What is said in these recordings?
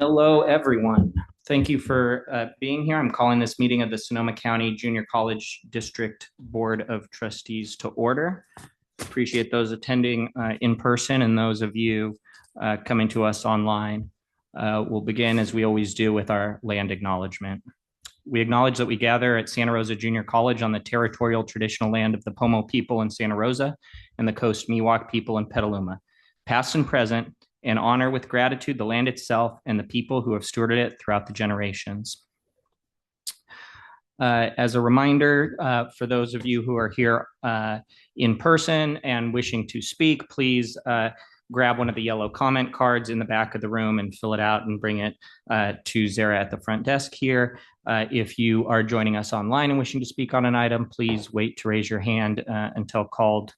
Hello, everyone. Thank you for being here. I'm calling this meeting of the Sonoma County Junior College District Board of Trustees to order. Appreciate those attending in person and those of you coming to us online. We'll begin, as we always do, with our land acknowledgement. We acknowledge that we gather at Santa Rosa Junior College on the territorial traditional land of the Pomo people in Santa Rosa and the Coast Miwok people in Petaluma, past and present, and honor with gratitude the land itself and the people who have stewarded it throughout the generations. As a reminder, for those of you who are here in person and wishing to speak, please grab one of the yellow comment cards in the back of the room and fill it out and bring it to Zara at the front desk here. If you are joining us online and wishing to speak on an item, please wait to raise your hand until called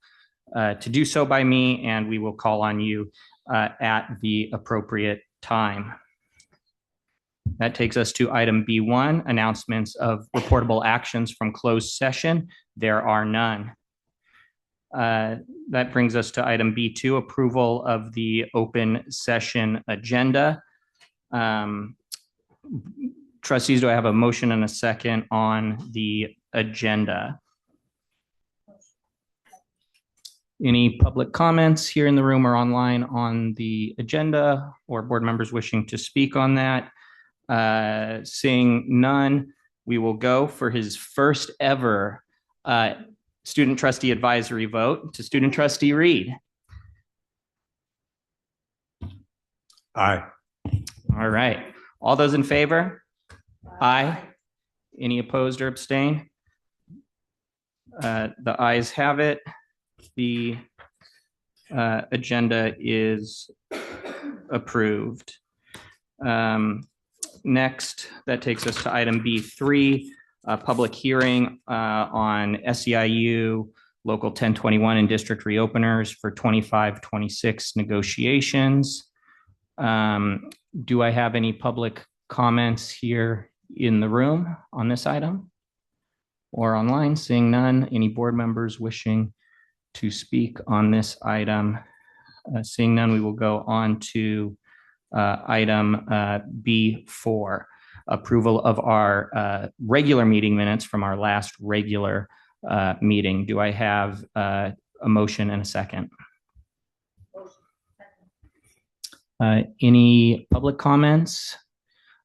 to do so by me, and we will call on you at the appropriate time. That takes us to item B1, announcements of reportable actions from closed session. There are none. That brings us to item B2, approval of the open session agenda. Trustees, do I have a motion and a second on the agenda? Any public comments here in the room or online on the agenda, or board members wishing to speak on that? Seeing none, we will go for his first ever student trustee advisory vote to student trustee Reed. Aye. All right. All those in favor? Aye. Any opposed or abstain? The ayes have it. The agenda is approved. Next, that takes us to item B3, a public hearing on SEIU Local 1021 and district reopeners for 25-26 negotiations. Do I have any public comments here in the room on this item or online? Seeing none, any board members wishing to speak on this item? Seeing none, we will go on to item B4, approval of our regular meeting minutes from our last regular meeting. Do I have a motion and a second? Any public comments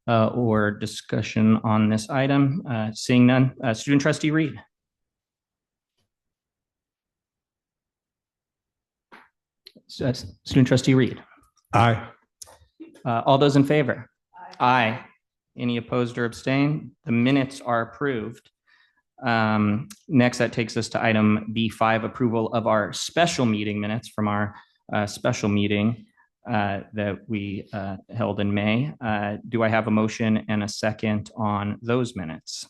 or discussion on this item? Seeing none, student trustee Reed. Student trustee Reed. Aye. All those in favor? Aye. Any opposed or abstain? The minutes are approved. Next, that takes us to item B5, approval of our special meeting minutes from our special meeting that we held in May. Do I have a motion and a second on those minutes?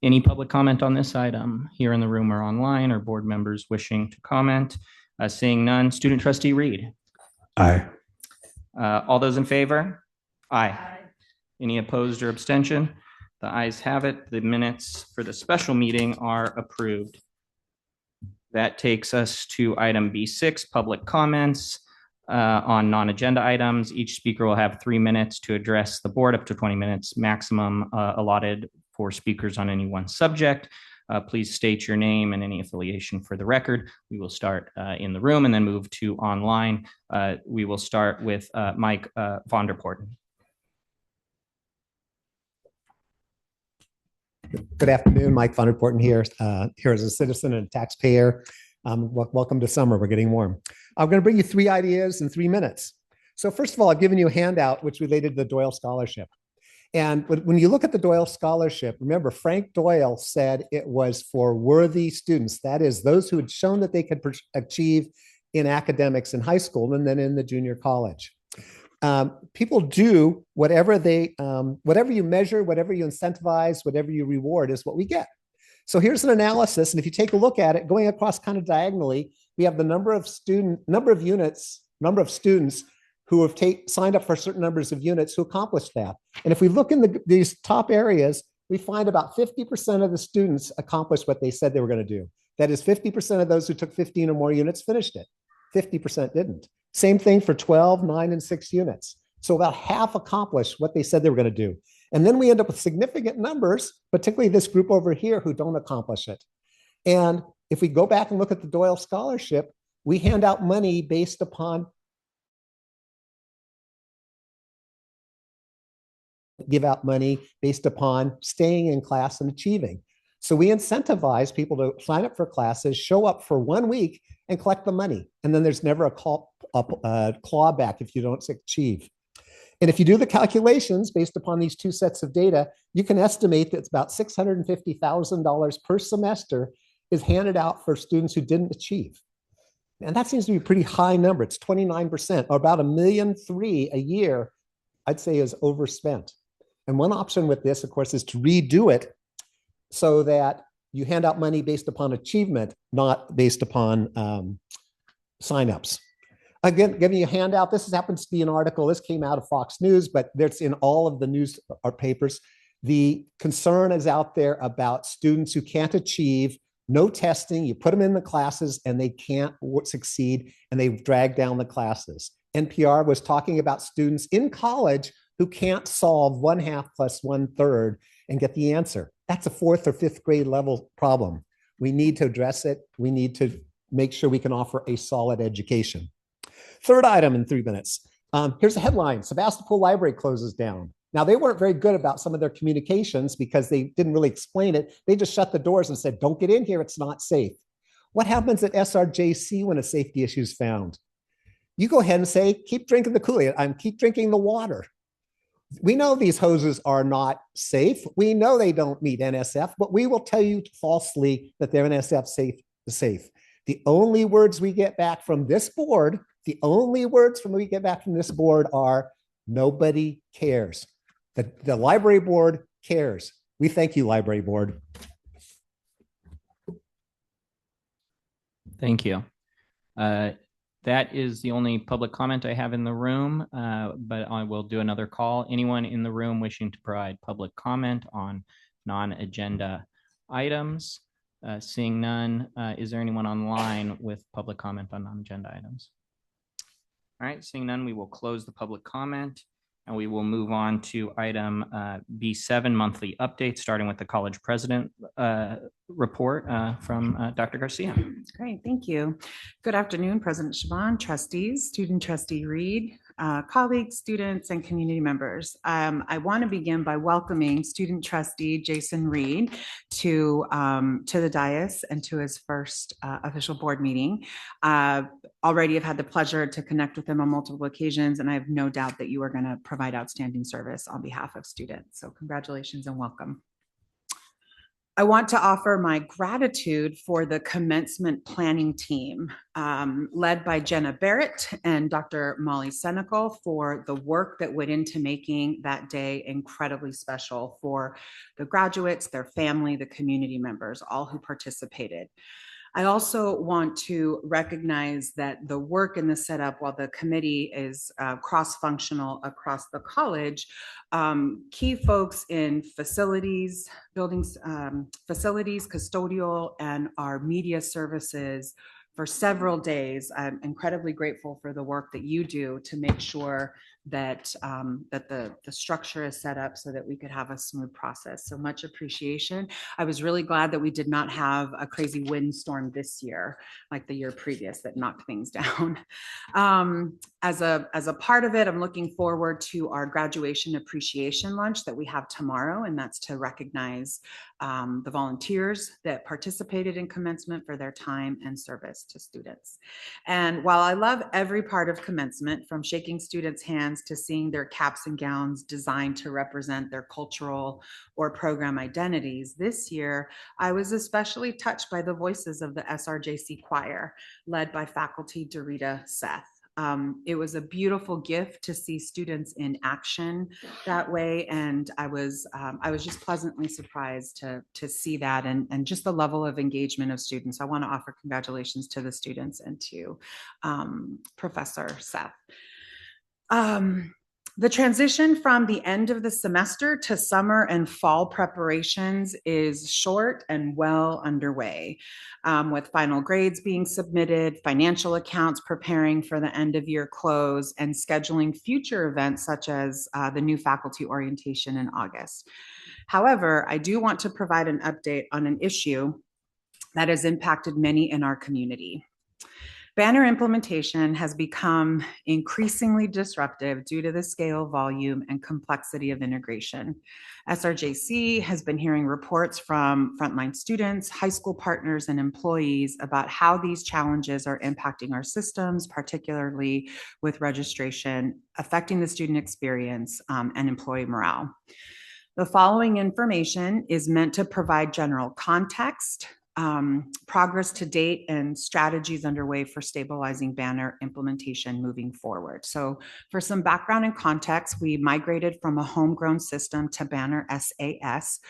Any public comment on this item here in the room or online, or board members wishing to comment? Seeing none, student trustee Reed. Aye. All those in favor? Aye. Any opposed or abstention? The ayes have it. The minutes for the special meeting are approved. That takes us to item B6, public comments on non-agenda items. Each speaker will have 3 minutes to address the board, up to 20 minutes maximum allotted for speakers on any one subject. Please state your name and any affiliation for the record. We will start in the room and then move to online. We will start with Mike Vonderpoorten. Good afternoon, Mike Vonderpoorten here as a citizen and a taxpayer. Welcome to summer, we're getting warm. I'm gonna bring you 3 ideas in 3 minutes. So first of all, I've given you a handout which related to the Doyle Scholarship. And when you look at the Doyle Scholarship, remember Frank Doyle said it was for worthy students. That is, those who had shown that they could achieve in academics in high school and then in the junior college. People do whatever you measure, whatever you incentivize, whatever you reward is what we get. So here's an analysis. And if you take a look at it, going across kind of diagonally, we have the number of students who have signed up for certain numbers of units who accomplished that. And if we look in these top areas, we find about 50% of the students accomplished what they said they were going to do. That is, 50% of those who took 15 or more units finished it. 50% didn't. Same thing for 12, 9, and 6 units. So about half accomplished what they said they were going to do. And then we end up with significant numbers, particularly this group over here who don't accomplish it. And if we go back and look at the Doyle Scholarship, we hand out money based upon give out money based upon staying in class and achieving. So we incentivize people to sign up for classes, show up for 1 week, and collect the money. And then there's never a clawback if you don't achieve. And if you do the calculations based upon these two sets of data, you can estimate that it's about $650,000 per semester is handed out for students who didn't achieve. And that seems to be a pretty high number. It's 29%, or about $1.3 million a year, I'd say is overspent. And one option with this, of course, is to redo it so that you hand out money based upon achievement, not based upon signups. Again, giving you a handout. This happens to be an article. This came out of Fox News, but it's in all of the news papers. The concern is out there about students who can't achieve, no testing, you put them in the classes and they can't succeed and they drag down the classes. NPR was talking about students in college who can't solve 1/2 plus 1/3 and get the answer. That's a 4th or 5th grade level problem. We need to address it. We need to make sure we can offer a solid education. Third item in 3 minutes. Here's a headline: Sebastopol Library closes down. Now, they weren't very good about some of their communications because they didn't really explain it. They just shut the doors and said, don't get in here, it's not safe. What happens at SRJC when a safety issue is found? You go ahead and say, keep drinking the Kool-Aid. Keep drinking the water. We know these hoses are not safe. We know they don't meet NSF, but we will tell you falsely that they're NSF safe. The only words we get back from this board, are nobody cares. The library board cares. We thank you, library board. Thank you. That is the only public comment I have in the room, but I will do another call. Anyone in the room wishing to provide public comment on non-agenda items? Seeing none, is there anyone online with public comment on non-agenda items? All right, seeing none, we will close the public comment and we will move on to item B7, monthly update, starting with the college president report from Dr. Garcia. Great, thank you. Good afternoon, President Chabon, trustees, student trustee Reed, colleagues, students, and community members. I want to begin by welcoming student trustee Jason Reed to the dais and to his first official board meeting. Already have had the pleasure to connect with him on multiple occasions, and I have no doubt that you are going to provide outstanding service on behalf of students. So congratulations and welcome. I want to offer my gratitude for the commencement planning team led by Jenna Barrett and Dr. Molly Senecal for the work that went into making that day incredibly special for the graduates, their family, the community members, all who participated. I also want to recognize that the work in the setup, while the committee is cross-functional across the college, key folks in facilities, buildings, facilities, custodial, and our media services for several days. I'm incredibly grateful for the work that you do to make sure that the structure is set up so that we could have a smooth process. So much appreciation. I was really glad that we did not have a crazy windstorm this year, like the year previous, that knocked things down. As a part of it, I'm looking forward to our graduation appreciation lunch that we have tomorrow, and that's to recognize the volunteers that participated in commencement for their time and service to students. And while I love every part of commencement, from shaking students' hands to seeing their caps and gowns designed to represent their cultural or program identities, this year I was especially touched by the voices of the SRJC choir, led by faculty Dorita Seth. It was a beautiful gift to see students in action that way, and I was just pleasantly surprised to see that and just the level of engagement of students. I want to offer congratulations to the students and to Professor Seth. The transition from the end of the semester to summer and fall preparations is short and well underway, with final grades being submitted, financial accounts preparing for the end of year close, and scheduling future events such as the new faculty orientation in August. However, I do want to provide an update on an issue that has impacted many in our community. Banner implementation has become increasingly disruptive due to the scale, volume, and complexity of integration. SRJC has been hearing reports from frontline students, high school partners, and employees about how these challenges are impacting our systems, particularly with registration, affecting the student experience, and employee morale. The following information is meant to provide general context, progress to date, and strategies underway for stabilizing Banner implementation moving forward. So for some background and context, we migrated from a homegrown system to Banner SAS,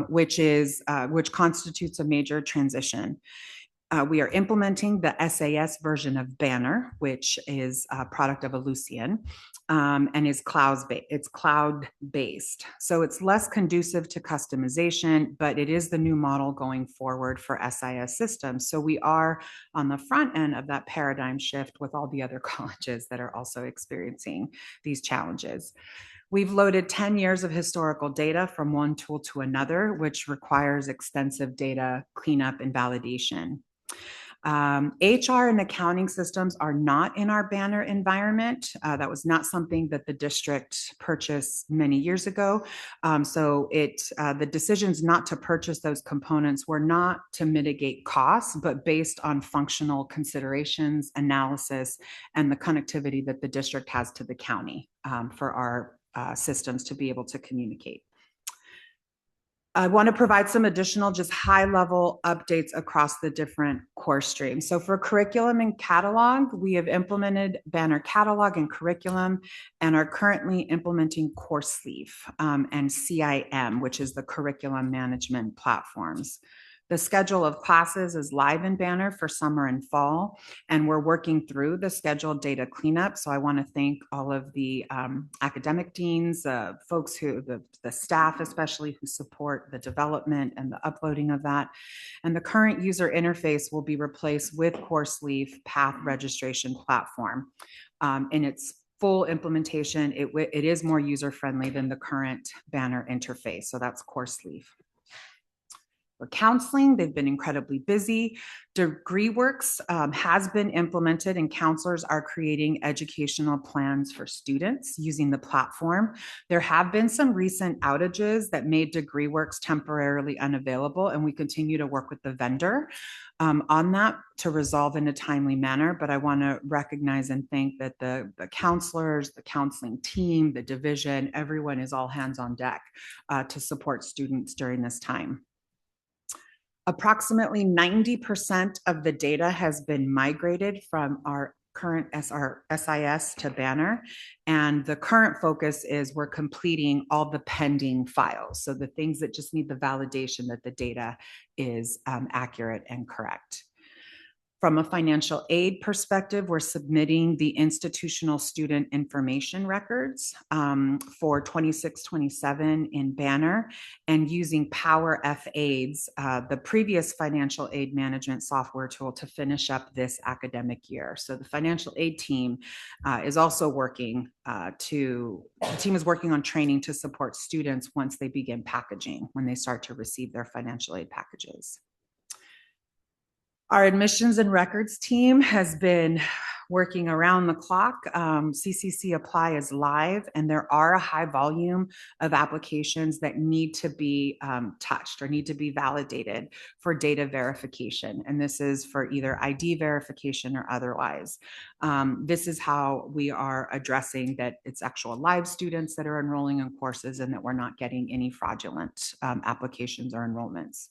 which constitutes a major transition. We are implementing the SAS version of Banner, which is a product of Ellucian, and is cloud-based. So it's less conducive to customization, but it is the new model going forward for SIS systems. So we are on the front end of that paradigm shift with all the other colleges that are also experiencing these challenges. We've loaded 10 years of historical data from one tool to another, which requires extensive data cleanup and validation. HR and accounting systems are not in our Banner environment. That was not something that the district purchased many years ago. The decisions not to purchase those components were not to mitigate costs, but based on functional considerations, analysis, and the connectivity that the district has to the county for our systems to be able to communicate. I want to provide some additional just high-level updates across the different course streams. So for curriculum and catalog, we have implemented Banner catalog and curriculum and are currently implementing Course Sleeve and CIM, which is the curriculum management platforms. The schedule of classes is live in Banner for summer and fall, and we're working through the scheduled data cleanup. So I want to thank all of the academic deans, folks the staff especially who support the development and the uploading of that. And the current user interface will be replaced with Course Leaf Path Registration Platform. In its full implementation, it is more user-friendly than the current Banner interface. So that's Course Leaf. For counseling, they've been incredibly busy. DegreeWorks has been implemented, and counselors are creating educational plans for students using the platform. There have been some recent outages that made DegreeWorks temporarily unavailable, and we continue to work with the vendor on that to resolve in a timely manner. But I want to recognize and thank that the counselors, the counseling team, the division, everyone is all hands on deck to support students during this time. Approximately 90% of the data has been migrated from our current SIS to Banner, and the current focus is we're completing all the pending files. So the things that just need the validation that the data is accurate and correct. From a financial aid perspective, we're submitting the institutional student information records for 26-27 in Banner and using Power F-Aids, the previous financial aid management software tool, to finish up this academic year. So the financial aid team is also working the team is working on training to support students once they begin packaging, when they start to receive their financial aid packages. Our admissions and records team has been working around the clock. CCC Apply is live, and there are a high volume of applications that need to be touched or need to be validated for data verification. And this is for either ID verification or otherwise. This is how we are addressing that it's actual live students that are enrolling in courses and that we're not getting any fraudulent applications or enrollments.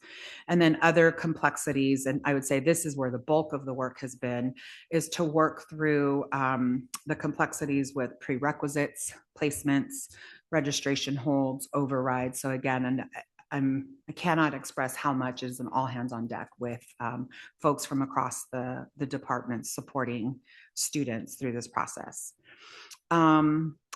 And then other complexities, and I would say this is where the bulk of the work has been, is to work through the complexities with prerequisites, placements, registration holds, overrides. So again, I cannot express how much is an all hands on deck with folks from across the departments supporting students through this process.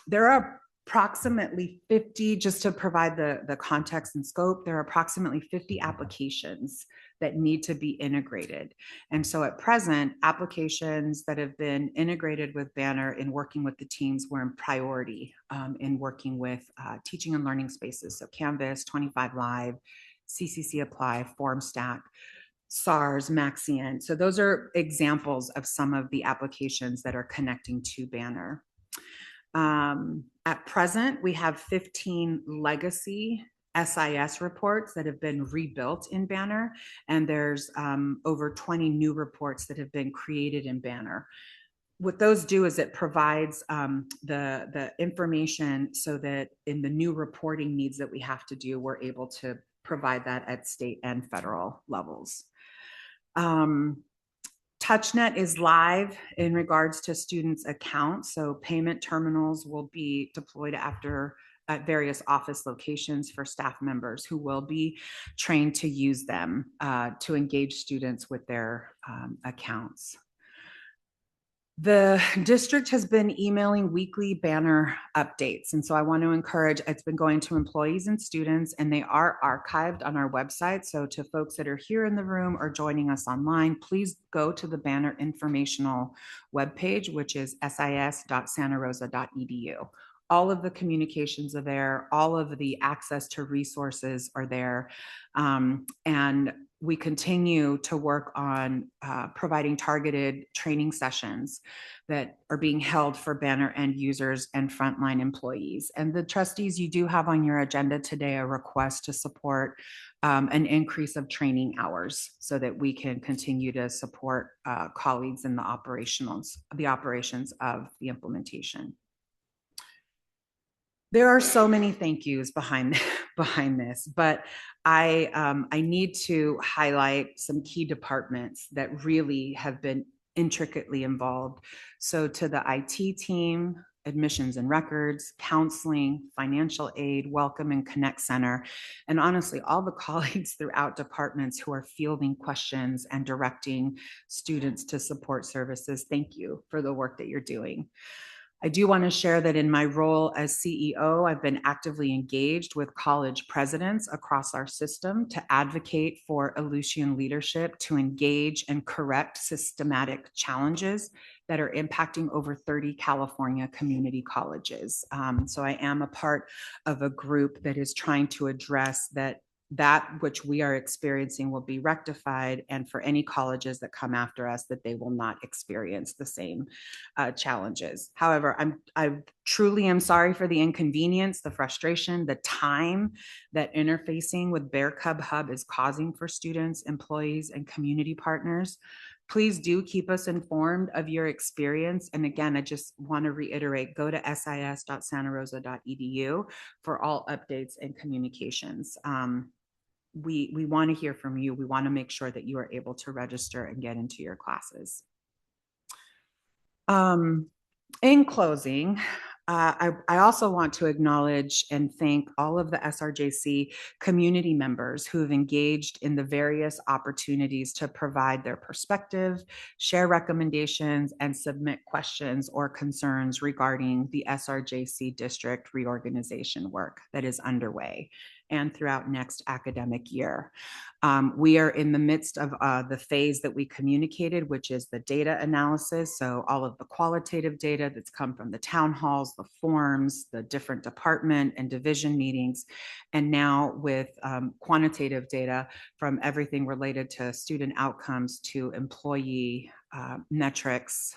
There are approximately 50, just to provide the context and scope, there are approximately 50 applications that need to be integrated. And so at present, applications that have been integrated with Banner in working with the teams were in priority in working with teaching and learning spaces. So Canvas, 25 Live, CCC Apply, FormStack, SARS, Maxian. So those are examples of some of the applications that are connecting to Banner. At present, we have 15 legacy SIS reports that have been rebuilt in Banner, and there's over 20 new reports that have been created in Banner. What those do is it provides the information so that in the new reporting needs that we have to do, we're able to provide that at state and federal levels. TouchNet is live in regards to students' accounts. So payment terminals will be deployed at various office locations for staff members who will be trained to use them to engage students with their accounts. The district has been emailing weekly Banner updates. And so I want to encourage, it's been going to employees and students, and they are archived on our website. So to folks that are here in the room or joining us online, please go to the Banner informational webpage, which is sis.santarosa.edu. All of the communications are there. All of the access to resources are there. And we continue to work on providing targeted training sessions that are being held for Banner end users and frontline employees. And the trustees, you do have on your agenda today a request to support an increase of training hours so that we can continue to support colleagues in the operations of the implementation. There are so many thank yous behind this, but I need to highlight some key departments that really have been intricately involved. So to the IT team, admissions and records, counseling, financial aid, welcome and connect center, and honestly, all the colleagues throughout departments who are fielding questions and directing students to support services, thank you for the work that you're doing. I do want to share that in my role as CEO, I've been actively engaged with college presidents across our system to advocate for Aleutian leadership to engage and correct systematic challenges that are impacting over 30 California community colleges. So I am a part of a group that is trying to address that which we are experiencing will be rectified, and for any colleges that come after us, that they will not experience the same challenges. However, I truly am sorry for the inconvenience, the frustration, the time that interfacing with Bear Cub Hub is causing for students, employees, and community partners. Please do keep us informed of your experience. And again, I just want to reiterate, go to sis.santarosa.edu for all updates and communications. We want to hear from you. We want to make sure that you are able to register and get into your classes. In closing, I also want to acknowledge and thank all of the SRJC community members who have engaged in the various opportunities to provide their perspective, share recommendations, and submit questions or concerns regarding the SRJC district reorganization work that is underway and throughout next academic year. We are in the midst of the phase that we communicated, which is the data analysis. So all of the qualitative data that's come from the town halls, the forms, the different department and division meetings, and now with quantitative data from everything related to student outcomes to employee metrics.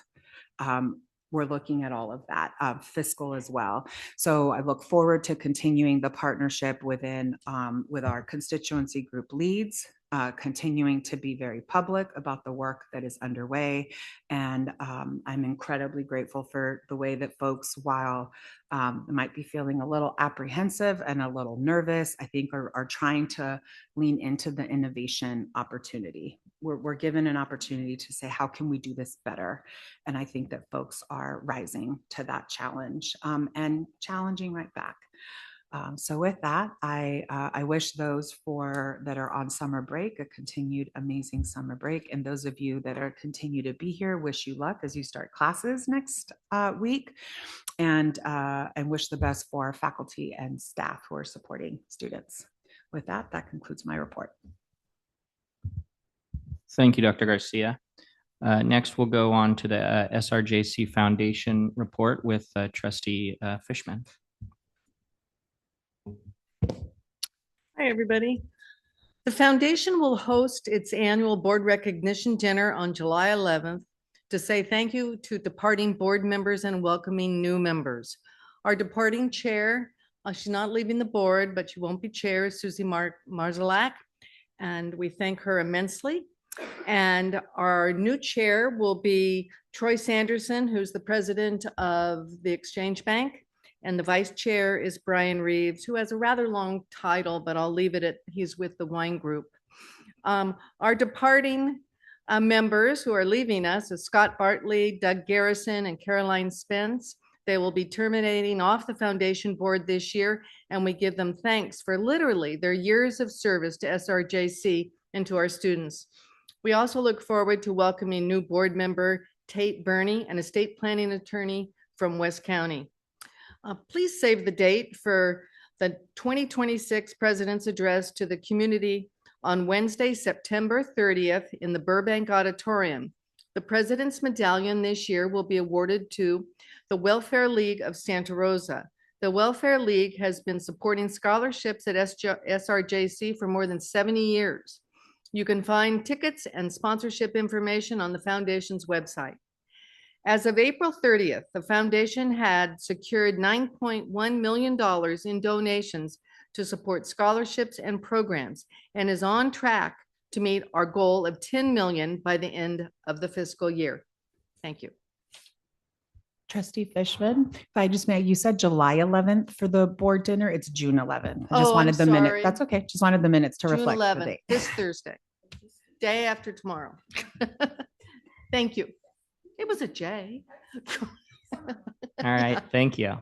We're looking at all of that, fiscal as well. So I look forward to continuing the partnership with our constituency group leads, continuing to be very public about the work that is underway. And I'm incredibly grateful for the way that folks, while might be feeling a little apprehensive and a little nervous, I think are trying to lean into the innovation opportunity. We're given an opportunity to say, how can we do this better? And I think that folks are rising to that challenge and challenging right back. So with that, I wish those that are on summer break a continued amazing summer break, and those of you that are continue to be here, wish you luck as you start classes next week, and wish the best for our faculty and staff who are supporting students. With that, that concludes my report. Thank you, Dr. Garcia. Next, we'll go on to the SRJC Foundation report with Trustee Fishman. Hi, everybody. The foundation will host its annual board recognition dinner on July 11th to say thank you to departing board members and welcoming new members. Our departing chair, she's not leaving the board, but she won't be chair, is Susie Marzalak, and we thank her immensely. And our new chair will be Troy Sanderson, who's the president of the Exchange Bank. And the vice chair is Brian Reeves, who has a rather long title, but I'll leave it at he's with the wine group. Our departing members who are leaving us is Scott Bartley, Doug Garrison, and Caroline Spence. They will be terminating off the foundation board this year, and we give them thanks for literally their years of service to SRJC and to our students. We also look forward to welcoming new board member Tate Burney, an estate planning attorney from West County. Please save the date for the 2026 President's Address to the community on Wednesday, September 30th in the Burbank Auditorium. The President's Medallion this year will be awarded to the Welfare League of Santa Rosa. The Welfare League has been supporting scholarships at SRJC for more than 70 years. You can find tickets and sponsorship information on the foundation's website. As of April 30th, the foundation had secured $9.1 million in donations to support scholarships and programs and is on track to meet our goal of $10 million by the end of the fiscal year. Thank you. Trustee Fishman, if I just may, you said July 11th for the board dinner. It's June 11th. I just wanted the minute. sorry. That's okay. Just wanted the minutes to June reflect the 11th, date. this Thursday, day after tomorrow. Thank you. It was a J. All right, thank you.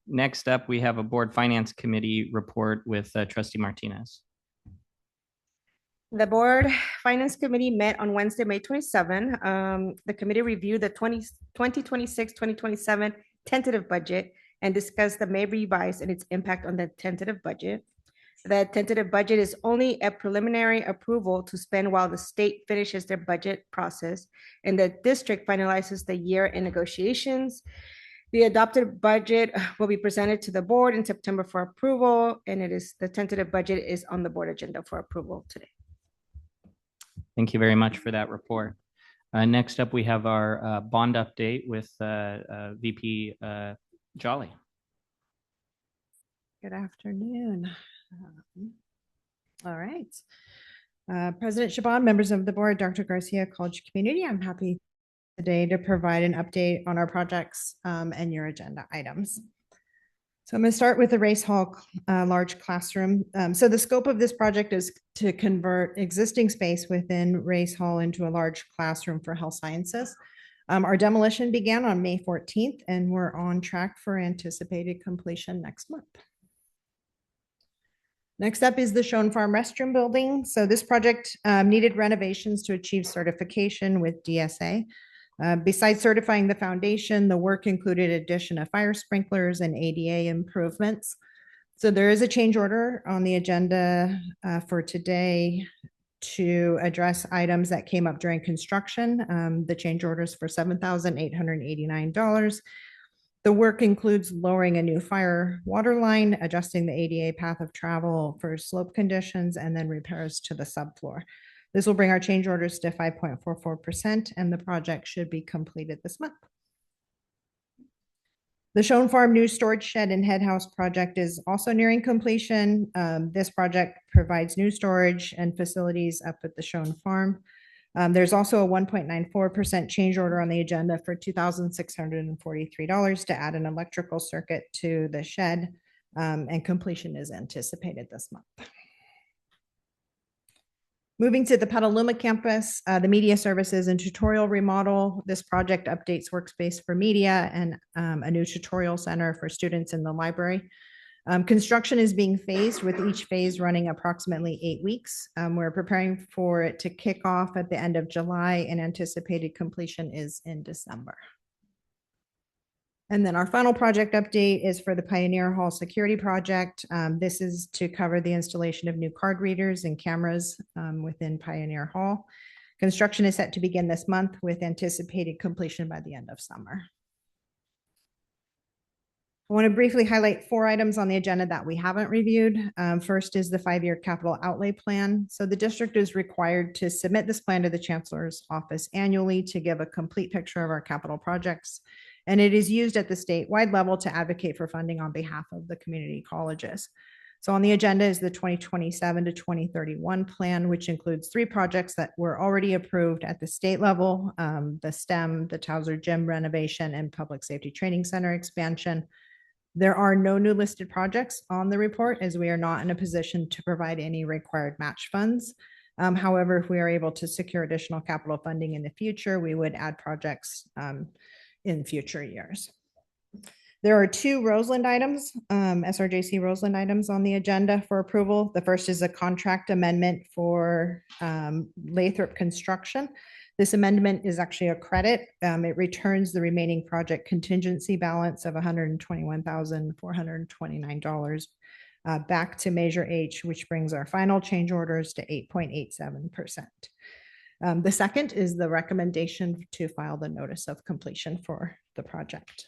Next up, we have a Board Finance Committee report with Trustee Martinez. The Board Finance Committee met on Wednesday, May 27. The committee reviewed the 2026-2027 tentative budget and discussed the May revise and its impact on the tentative budget. The tentative budget is only a preliminary approval to spend while the state finishes their budget process and the district finalizes the year-end negotiations. The adopted budget will be presented to the board in September for approval, and the tentative budget is on the board agenda for approval today. Thank you very much for that report. Next up, we have our bond update with VP Jolly. Good afternoon. All right. President Shaban, members of the board, Dr. Garcia, college community, I'm happy today to provide an update on our projects and your agenda items. So I'm going to start with the Race Hall large classroom. So the scope of this project is to convert existing space within Race Hall into a large classroom for health sciences. Our demolition began on May 14th, and we're on track for anticipated completion next month. Next up is the Schoen Farm restroom building. So this project needed renovations to achieve certification with DSA. Besides certifying the foundation, the work included addition of fire sprinklers and ADA improvements. So there is a change order on the agenda for today to address items that came up during construction. The change orders for $7,889. The work includes lowering a new fire water line, adjusting the ADA path of travel for slope conditions, and then repairs to the subfloor. This will bring our change orders to 5.44%, and the project should be completed this month. The Schoen Farm new storage shed and head house project is also nearing completion. This project provides new storage and facilities up at the Schoen Farm. There's also a 1.94% change order on the agenda for $2,643 to add an electrical circuit to the shed, and completion is anticipated this month. Moving to the Petaluma campus, the media services and tutorial remodel. This project updates workspace for media and a new tutorial center for students in the library. Construction is being phased with each phase running approximately 8 weeks. We're preparing for it to kick off at the end of July and anticipated completion is in December. And then our final project update is for the Pioneer Hall Security Project. This is to cover the installation of new card readers and cameras within Pioneer Hall. Construction is set to begin this month with anticipated completion by the end of summer. I want to briefly highlight 4 items on the agenda that we haven't reviewed. First is the 5-year capital outlay plan. So the district is required to submit this plan to the chancellor's office annually to give a complete picture of our capital projects. And it is used at the statewide level to advocate for funding on behalf of the community colleges. So on the agenda is the 2027 to 2031 plan, which includes 3 projects that were already approved at the state level, the STEM, the Towser Gym renovation, and Public Safety Training Center expansion. There are no new listed projects on the report as we are not in a position to provide any required match funds. However, if we are able to secure additional capital funding in the future, we would add projects in future years. There are 2 Roseland items, SRJC Roseland items on the agenda for approval. The first is a contract amendment for Lathrop Construction. This amendment is actually a credit. It returns the remaining project contingency balance of $121,429 back to Measure H, which brings our final change orders to 8.87%. The second is the recommendation to file the notice of completion for the project.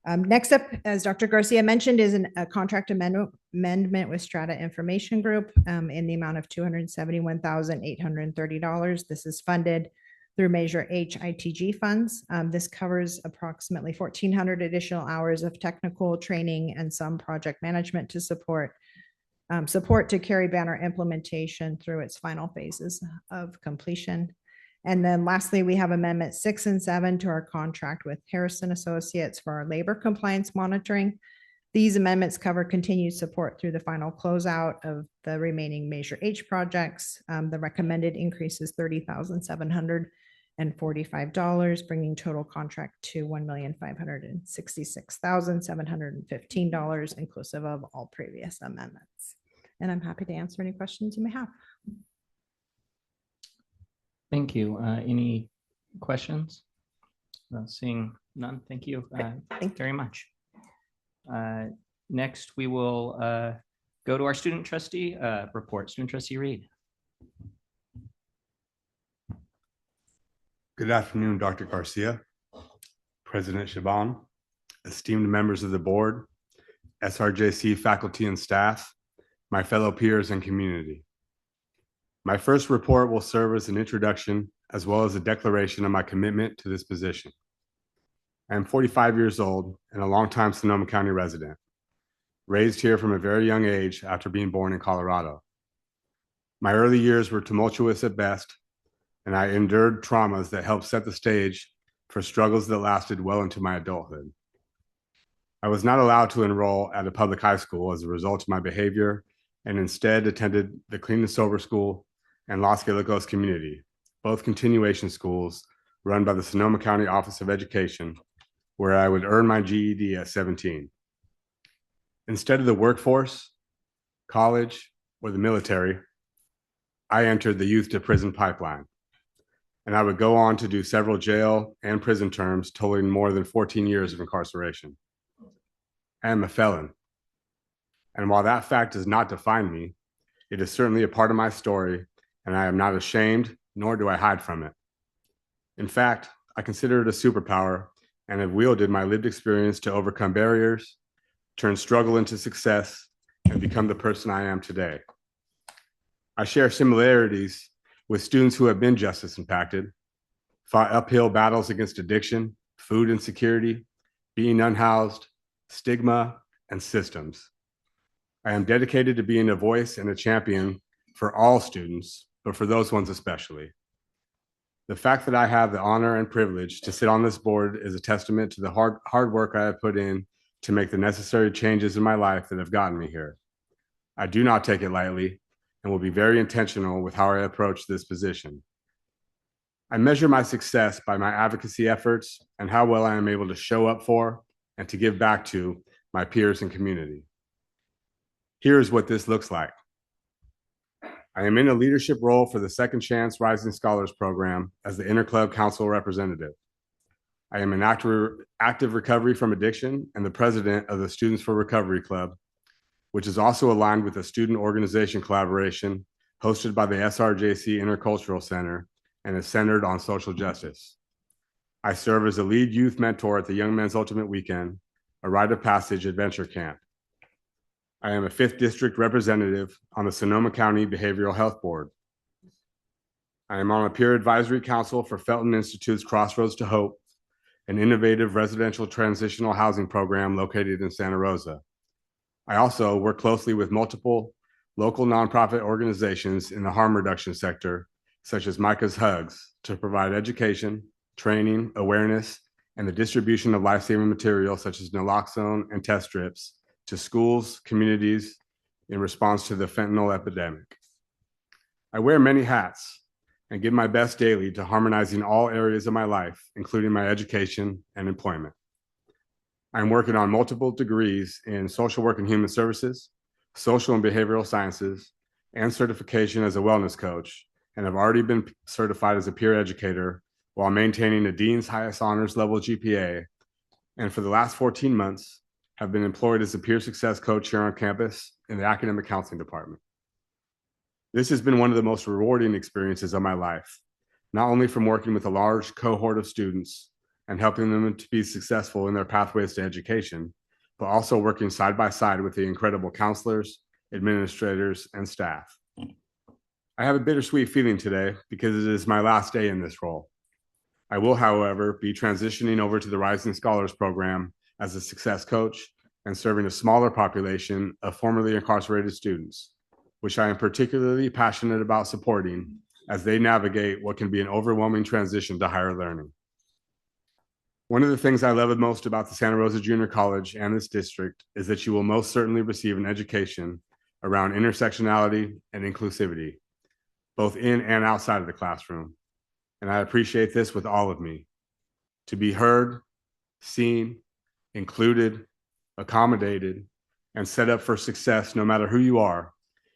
Next up, as Dr. Garcia mentioned, is a contract amendment with Strata Information Group in the amount of $271,830. This is funded through Measure H ITG funds. This covers approximately 1,400 additional hours of technical training and some project management to support to carry banner implementation through its final phases of completion. And then lastly, we have Amendment 6 and 7 to our contract with Harrison Associates for our labor compliance monitoring. These amendments cover continued support through the final closeout of the remaining Measure H projects. The recommended increase is $30,745, bringing total contract to $1,566,715, inclusive of all previous amendments. And I'm happy to answer any questions you may have. Thank you. Any questions? Seeing none, thank you very much. Next, we will go to our student trustee report. Student trustee Reed. Good afternoon, Dr. Garcia, President Shaban, esteemed members of the board, SRJC faculty and staff, my fellow peers and community. My first report will serve as an introduction as well as a declaration of my commitment to this position. I am 45 years old and a longtime Sonoma County resident, raised here from a very young age after being born in Colorado. My early years were tumultuous at best, and I endured traumas that helped set the stage for struggles that lasted well into my adulthood. I was not allowed to enroll at a public high school as a result of my behavior, and instead attended the Clean and Sober School and Los Galicos Community, both continuation schools run by the Sonoma County Office of Education, where I would earn my GED at 17. Instead of the workforce, college, or the military, I entered the youth to prison pipeline, and I would go on to do several jail and prison terms totaling more than 14 years of incarceration. I am a felon, and while that fact does not define me, it is certainly a part of my story, and I am not ashamed, nor do I hide from it. In fact, I consider it a superpower and have wielded my lived experience to overcome barriers, turn struggle into success, and become the person I am today. I share similarities with students who have been justice impacted, fought uphill battles against addiction, food insecurity, being unhoused, stigma, and systems. I am dedicated to being a voice and a champion for all students, but for those ones especially. The fact that I have the honor and privilege to sit on this board is a testament to the hard work I have put in to make the necessary changes in my life that have gotten me here. I do not take it lightly and will be very intentional with how I approach this position. I measure my success by my advocacy efforts and how well I am able to show up for and to give back to my peers, and community. Here's what this looks like. I am in a leadership role for the Second Chance Rising Scholars Program as the Interclub Council representative. I am in active recovery from addiction and the president of the Students for Recovery Club, which is also aligned with a student organization collaboration hosted by the SRJC Intercultural Center and is centered on social justice. I serve as a lead youth mentor at the Young Men's Ultimate Weekend, a rite of passage adventure camp. I am a 5th District representative on the Sonoma County Behavioral Health Board. I am on a peer advisory council for Felton Institute's Crossroads to Hope, an innovative residential transitional housing program located in Santa Rosa. I also work closely with multiple local nonprofit organizations in the harm reduction sector, such as Micah's Hugs, to provide education, training, awareness, and the distribution of life-saving materials such as naloxone and test strips to schools, communities in response to the fentanyl epidemic. I wear many hats and give my best daily to harmonizing all areas of my life, including my education and employment. I'm working on multiple degrees in social work and human services, social and behavioral sciences, and certification as a wellness coach, and have already been certified as a peer educator while maintaining a Dean's highest honors level GPA, and for the last 14 months, have been employed as a peer success coach here on campus in the academic counseling department. This has been one of the most rewarding experiences of my life, not only from working with a large cohort of students and helping them to be successful in their pathways to education, but also working side by side with the incredible counselors, administrators, and staff. I have a bittersweet feeling today because it is my last day in this role. I will, however, be transitioning over to the Rising Scholars Program as a success coach and serving a smaller population of formerly incarcerated students, which I am particularly passionate about supporting as they navigate what can be an overwhelming transition to higher learning. One of the things I love most about the Santa Rosa Junior College and this district is that you will most certainly receive an education around intersectionality and inclusivity, both in and outside of the classroom. And I appreciate this with all of me. To be heard, seen, included, accommodated, and set up for success no matter who you are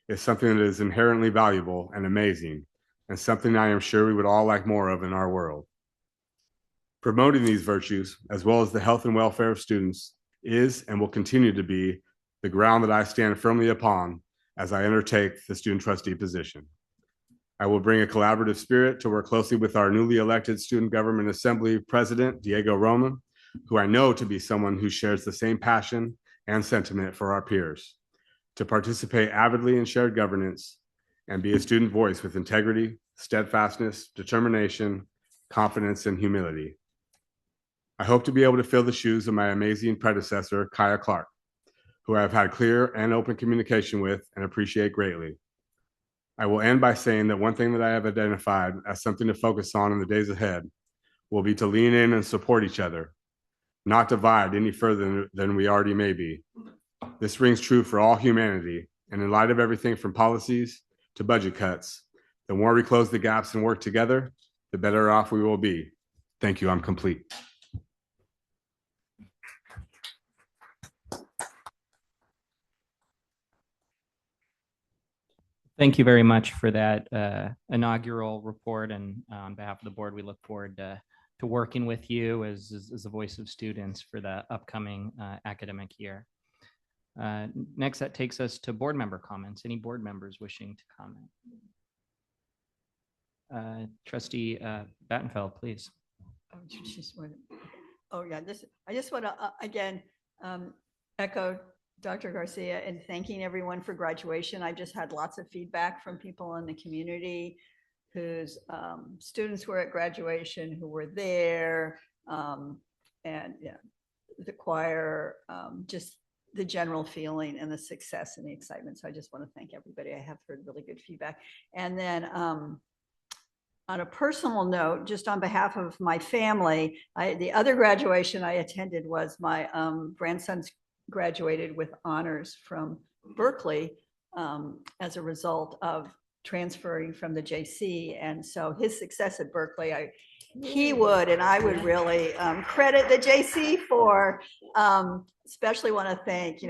is something that is inherently valuable and amazing, and something I am sure we would all like more of in our world. Promoting these virtues, as well as the health and welfare of students, is and will continue to be the ground that I stand firmly upon as I undertake the student trustee position. I will bring a collaborative spirit to work closely with our newly elected Student Government Assembly President, Diego Roman, who I know to be someone who shares the same passion and sentiment for our peers, to participate avidly in shared governance and be a student voice with integrity, steadfastness, determination, confidence, and humility. I hope to be able to fill the shoes of my amazing predecessor, Kaya Clark, who I have had clear and open communication with and appreciate greatly. I will end by saying that one thing that I have identified as something to focus on in the days ahead will be to lean in and support each other, not divide any further than we already may be. This rings true for all humanity, and in light of everything from policies to budget cuts, the more we close the gaps and work together, the better off we will be. Thank you. I'm complete. Thank you very much for that inaugural report. And on behalf of the board, we look forward to working with you as a voice of students for the upcoming academic year. Next, that takes us to board member comments. Any board members wishing to comment? Trustee Battenfeld, please. I just want to again echo Dr. Garcia and thanking everyone for graduation. I've just had lots of feedback from people in the community whose students were at graduation, who were there, and yeah, the choir, just the general feeling and the success and the excitement. So I just want to thank everybody. I have heard really good feedback. And then on a personal note, just on behalf of my family, the other graduation I attended was my grandson's graduated with honors from Berkeley as a result of transferring from the JC. And so his success at Berkeley, he would, and I would really credit the JC for, especially want to thank,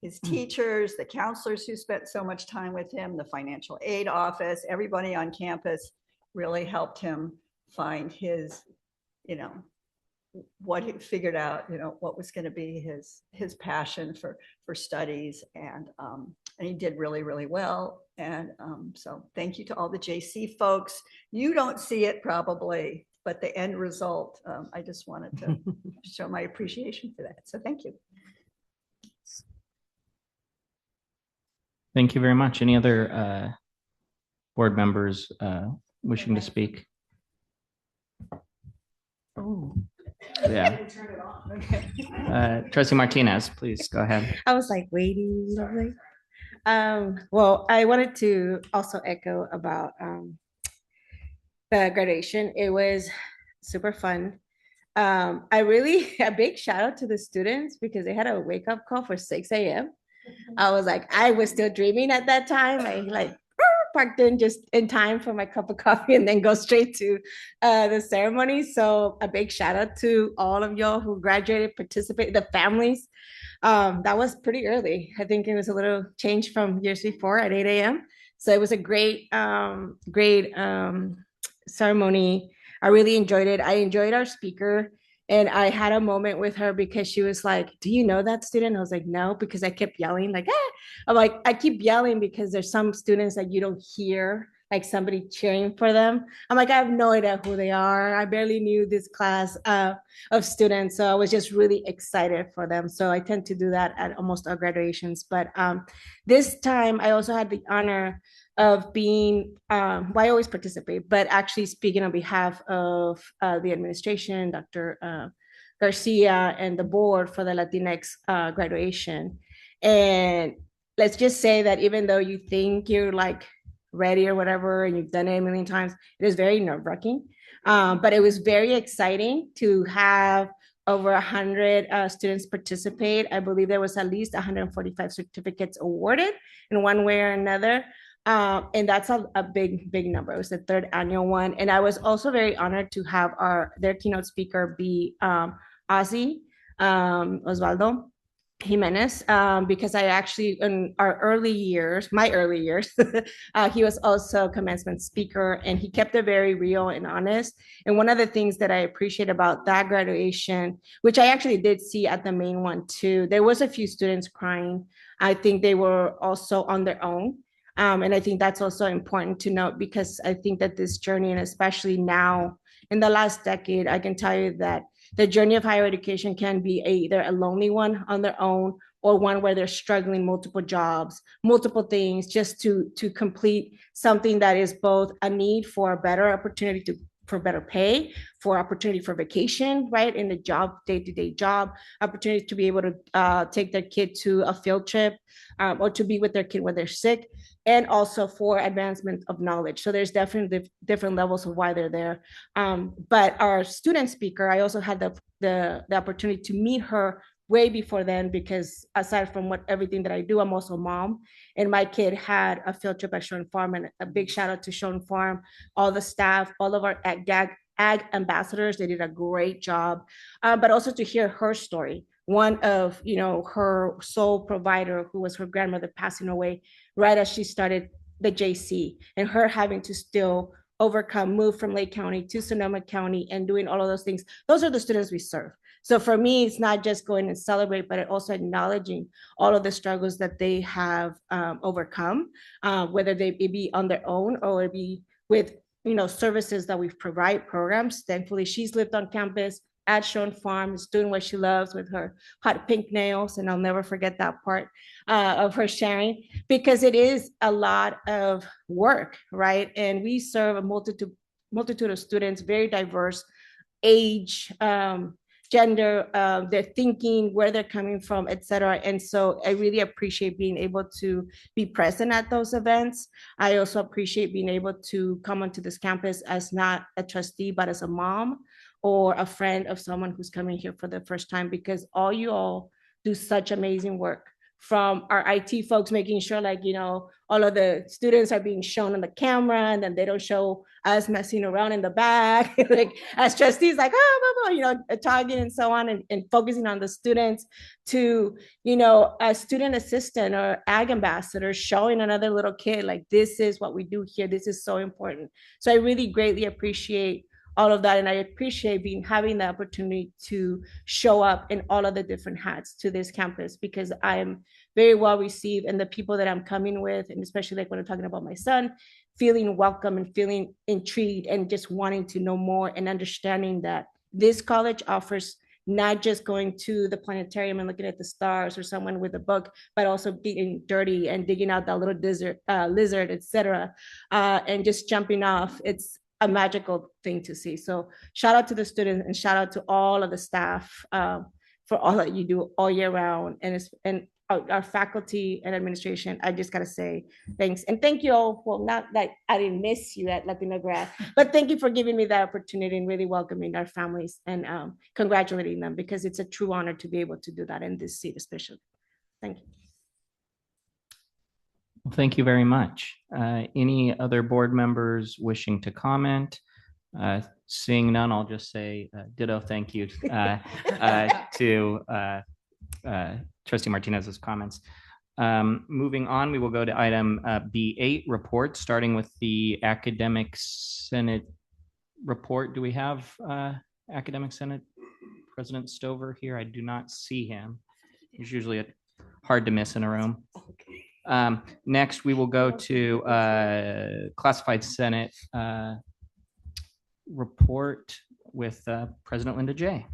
his teachers, the counselors who spent so much time with him, the financial aid office, everybody on campus really helped him find his, what he figured out, what was going to be his passion for studies. And he did really, really well. And so thank you to all the JC folks. You don't see it probably, but the end result, I just wanted to show my appreciation for that. So thank you. Thank you very much. Any other board members wishing to speak? Oh. Yeah. Trustee Martinez, please go ahead. I was like waiting. Well, I wanted to also echo about the graduation. It was super fun. A big shout out to the students because they had a wake up call for 6 a.m. I was like, I was still dreaming at that time. I parked in just in time for my cup of coffee and then go straight to the ceremony. So a big shout out to all of y'all who graduated, participated, the families. That was pretty early. I think it was a little change from years before at 8 a.m. So it was a great ceremony. I really enjoyed it. I enjoyed our speaker. And I had a moment with her because she was like, do you know that student? I was like, no, because I kept yelling like, ah. I'm like, I keep yelling because there's some students that you don't hear, like somebody cheering for them. I'm like, I have no idea who they are. I barely knew this class of students. So I was just really excited for them. So I tend to do that at almost all graduations. But this time I also had the honor of being, I always participate, but actually speaking on behalf of the administration, Dr. Garcia, and the board for the Latinx graduation. And let's just say that even though you think you're like ready or whatever, and you've done it a million times, it is very nerve-wracking. But it was very exciting to have over 100 students participate. I believe there was at least 145 certificates awarded in one way or another. And that's a big number. It was the third annual one. And I was also very honored to have their keynote speaker be Ozzy Osvaldo Jimenez, because I actually, in my early years, he was also commencement speaker, and he kept it very real and honest. And one of the things that I appreciate about that graduation, which I actually did see at the main one too, there was a few students crying. I think they were also on their own. And I think that's also important to note, because I think that this journey, and especially now in the last decade, I can tell you that the journey of higher education can be either a lonely one on their own, or one where they're struggling multiple jobs, multiple things, just to complete something that is both a need for a better opportunity for better pay, for opportunity for vacation, right? In the job, day-to-day job, opportunity to be able to take their kid to a field trip, or to be with their kid when they're sick, and also for advancement of knowledge. So there's definitely different levels of why they're there. But our student speaker, I also had the opportunity to meet her way before then, because aside from everything that I do, I'm also a mom, and my kid had a field trip at Shone Farm, and a big shout out to Shone Farm, all the staff, all of our ag ambassadors. They did a great job, but also to hear her story. One of, her sole provider, who was her grandmother, passing away right as she started the JC, and her having to still move from Lake County to Sonoma County and doing all of those things. Those are the students we serve. So for me, it's not just going and celebrate, but also acknowledging all of the struggles that they have overcome, whether they be on their own or be with, services that we provide, programs. Thankfully, she's lived on campus at Shone Farm, is doing what she loves with her hot pink nails. And I'll never forget that part of her sharing, because it is a lot of work, right? And we serve a multitude of students, very diverse age, gender, their thinking, where they're coming from, et cetera. And so I really appreciate being able to be present at those events. I also appreciate being able to come onto this campus as not a trustee, but as a mom or a friend of someone who's coming here for the first time, because all you all do such amazing work from our IT folks making sure, like, all of the students are being shown on the camera, and then they don't show us messing around in the back, like as trustees, like, talking and so on, and focusing on the students, to, a student assistant or ag ambassador showing another little kid, like, this is what we do here. This is so important. So I really greatly appreciate all of that. And I appreciate having the opportunity to show up in all of the different hats to this campus, because I am very well received, and the people that I'm coming with, and especially like when I'm talking about my son, feeling welcome and feeling intrigued and just wanting to know more, and understanding that this college offers not just going to the planetarium and looking at the stars, or someone with a book, but also getting dirty and digging out that little lizard, etc., and just jumping off. It's a magical thing to see. So shout out to the students, and shout out to all of the staff for all that you do all year round, and our faculty and administration. I just gotta say thanks, and thank you all. Well, not that I didn't miss you at Latino Grad, but thank you for giving me that opportunity and really welcoming our families, and congratulating them, because it's a true honor to be able to do that in this seat, especially. Thank you. Well, thank you very much. Any other board members wishing to comment? Seeing none, I'll just say ditto thank you to Trustee Martinez's comments. Moving on, we will go to item B8, report, starting with the Academic Senate report. Do we have Academic Senate President Stover here? I do not see him. He's usually hard to miss in a room. Next, we will go to Classified Senate report with President Linda J.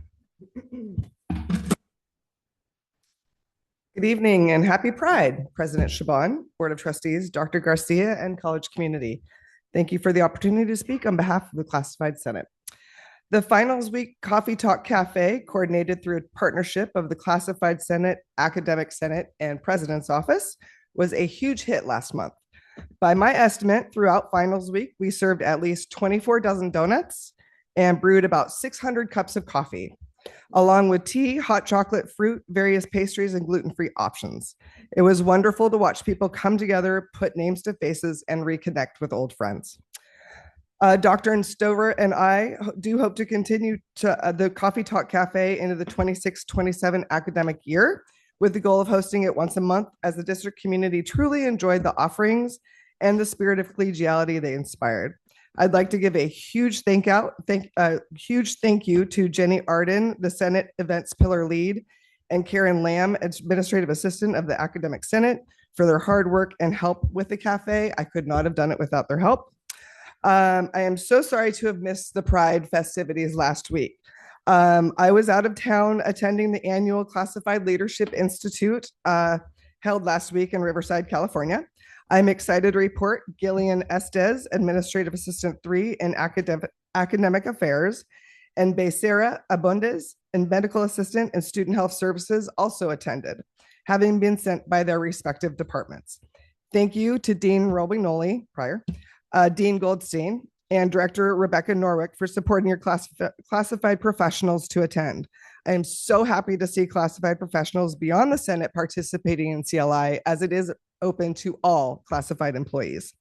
Good evening and happy Pride, President Shaban, Board of Trustees, Dr. Garcia, and college community. Thank you for the opportunity to speak on behalf of the Classified Senate. The Finals Week Coffee Talk Cafe, coordinated through a partnership of the Classified Senate, Academic Senate, and President's Office, was a huge hit last month. By my estimate, throughout Finals Week, we served at least 24 dozen donuts and brewed about 600 cups of coffee, along with tea, hot chocolate, fruit, various pastries, and gluten-free options. It was wonderful to watch people come together, put names to faces, and reconnect with old friends. Dr. Stover and I do hope to continue to the Coffee Talk Cafe into the 26-27 academic year, with the goal of hosting it once a month, as the district community truly enjoyed the offerings and the spirit of collegiality they inspired. I'd like to give a huge thank you to Jenny Arden, the Senate Events Pillar Lead, and Karen Lamb, Administrative Assistant of the Academic Senate, for their hard work and help with the cafe. I could not have done it without their help. I am so sorry to have missed the Pride festivities last week. I was out of town attending the annual Classified Leadership Institute held last week in Riverside, California. I'm excited to report Gillian Estes, Administrative Assistant 3 in Academic Affairs, and Becerra Abundes, and Medical Assistant and Student Health Services, also attended, having been sent by their respective departments. Thank you to Dean Robignoli, Dean Goldstein, and Director Rebecca Norwick for supporting your classified professionals to attend. I am so happy to see classified professionals beyond the Senate participating in CLI, as it is open to all classified employees.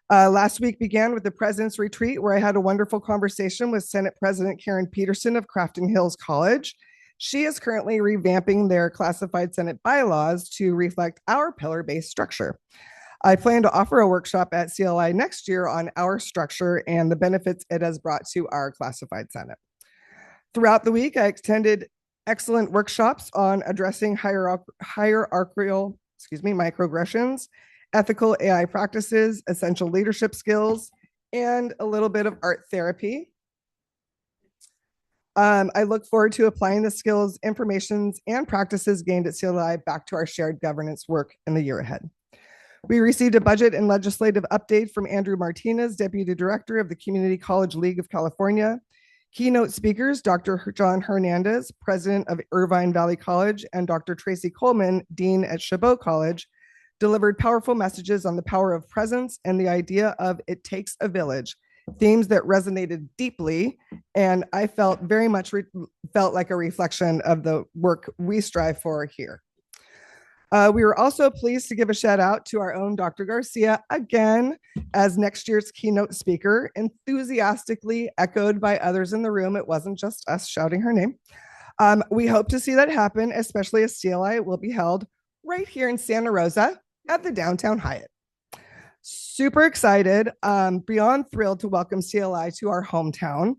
Last week began with the President's Retreat, where I had a wonderful conversation with Senate President Karen Peterson of Crafton Hills College. She is currently revamping their classified Senate bylaws to reflect our pillar-based structure. I plan to offer a workshop at CLI next year on our structure and the benefits it has brought to our classified Senate. Throughout the week, I attended excellent workshops on addressing hierarchical microaggressions, ethical AI practices, essential leadership skills, and a little bit of art therapy. I look forward to applying the skills, informations, and practices gained at CLI back to our shared governance work in the year ahead. We received a budget and legislative update from Andrew Martinez, Deputy Director of the Community College League of California. Keynote speakers, Dr. John Hernandez, President of Irvine Valley College, and Dr. Tracy Coleman, Dean at Chabot College, delivered powerful messages on the power of presence and the idea of it takes a village, themes that resonated deeply, and I felt very much felt like a reflection of the work we strive for here. We were also pleased to give a shout out to our own Dr. Garcia again as next year's keynote speaker, enthusiastically echoed by others in the room. It wasn't just us shouting her name. We hope to see that happen, especially as CLI will be held right here in Santa Rosa at the Downtown Hyatt. Super excited, beyond thrilled to welcome CLI to our hometown.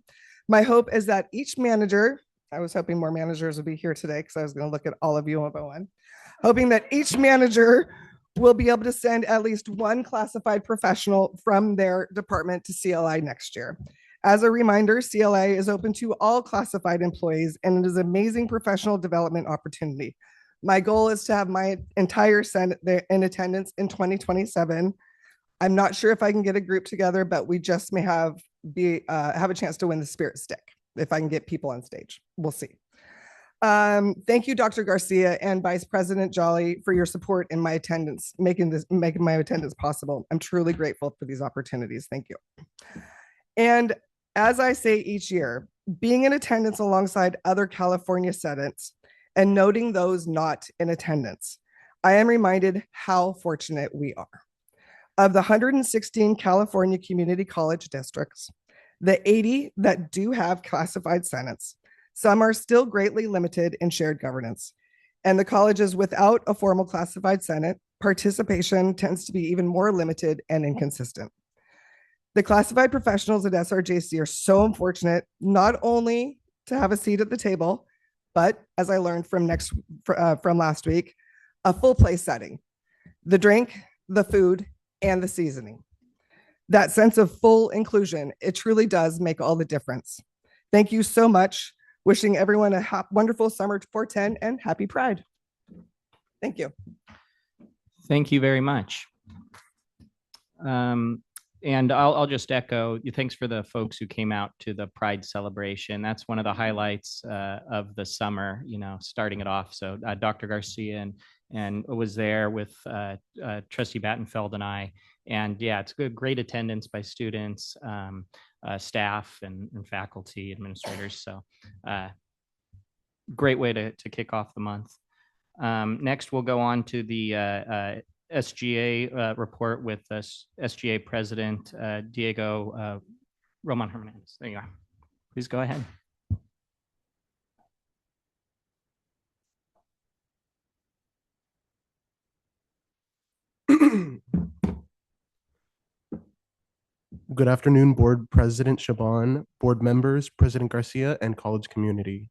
My hope is that each manager, I was hoping more managers would be here today because I was going to look at all of you one by one, hoping that each manager will be able to send at least one classified professional from their department to CLI next year. As a reminder, CLI is open to all classified employees and it is an amazing professional development opportunity. My goal is to have my entire Senate in attendance in 2027. I'm not sure if I can get a group together, but we just may have a chance to win the Spirit Stick if I can get people on stage. We'll see. Thank you, Dr. Garcia and Vice President Jolly, for your support in my attendance, making my attendance possible. I'm truly grateful for these opportunities. Thank you. And as I say each year, being in attendance alongside other California Senates and noting those not in attendance, I am reminded how fortunate we are. Of the 116 California community college districts, the 80 that do have classified senates, some are still greatly limited in shared governance. And the colleges without a formal classified senate, participation tends to be even more limited and inconsistent. The classified professionals at SRJC are so unfortunate, not only to have a seat at the table, but as I learned from last week, a full place setting, the drink, the food, and the seasoning. That sense of full inclusion, it truly does make all the difference. Thank you so much. Wishing everyone a wonderful summer 410 and happy Pride. Thank you. Thank you very much. And I'll just echo, thanks for the folks who came out to the Pride celebration. That's one of the highlights of the summer, starting it off. So Dr. Garcia and was there with Trustee Battenfeld and I. And yeah, it's good, great attendance by students, staff and faculty, administrators. So great way to kick off the month. Next, we'll go on to the SGA report with SGA President Diego Roman Hernandez. There you are. Please go ahead. Good afternoon, Board President Shaban, board members, President Garcia, and college community.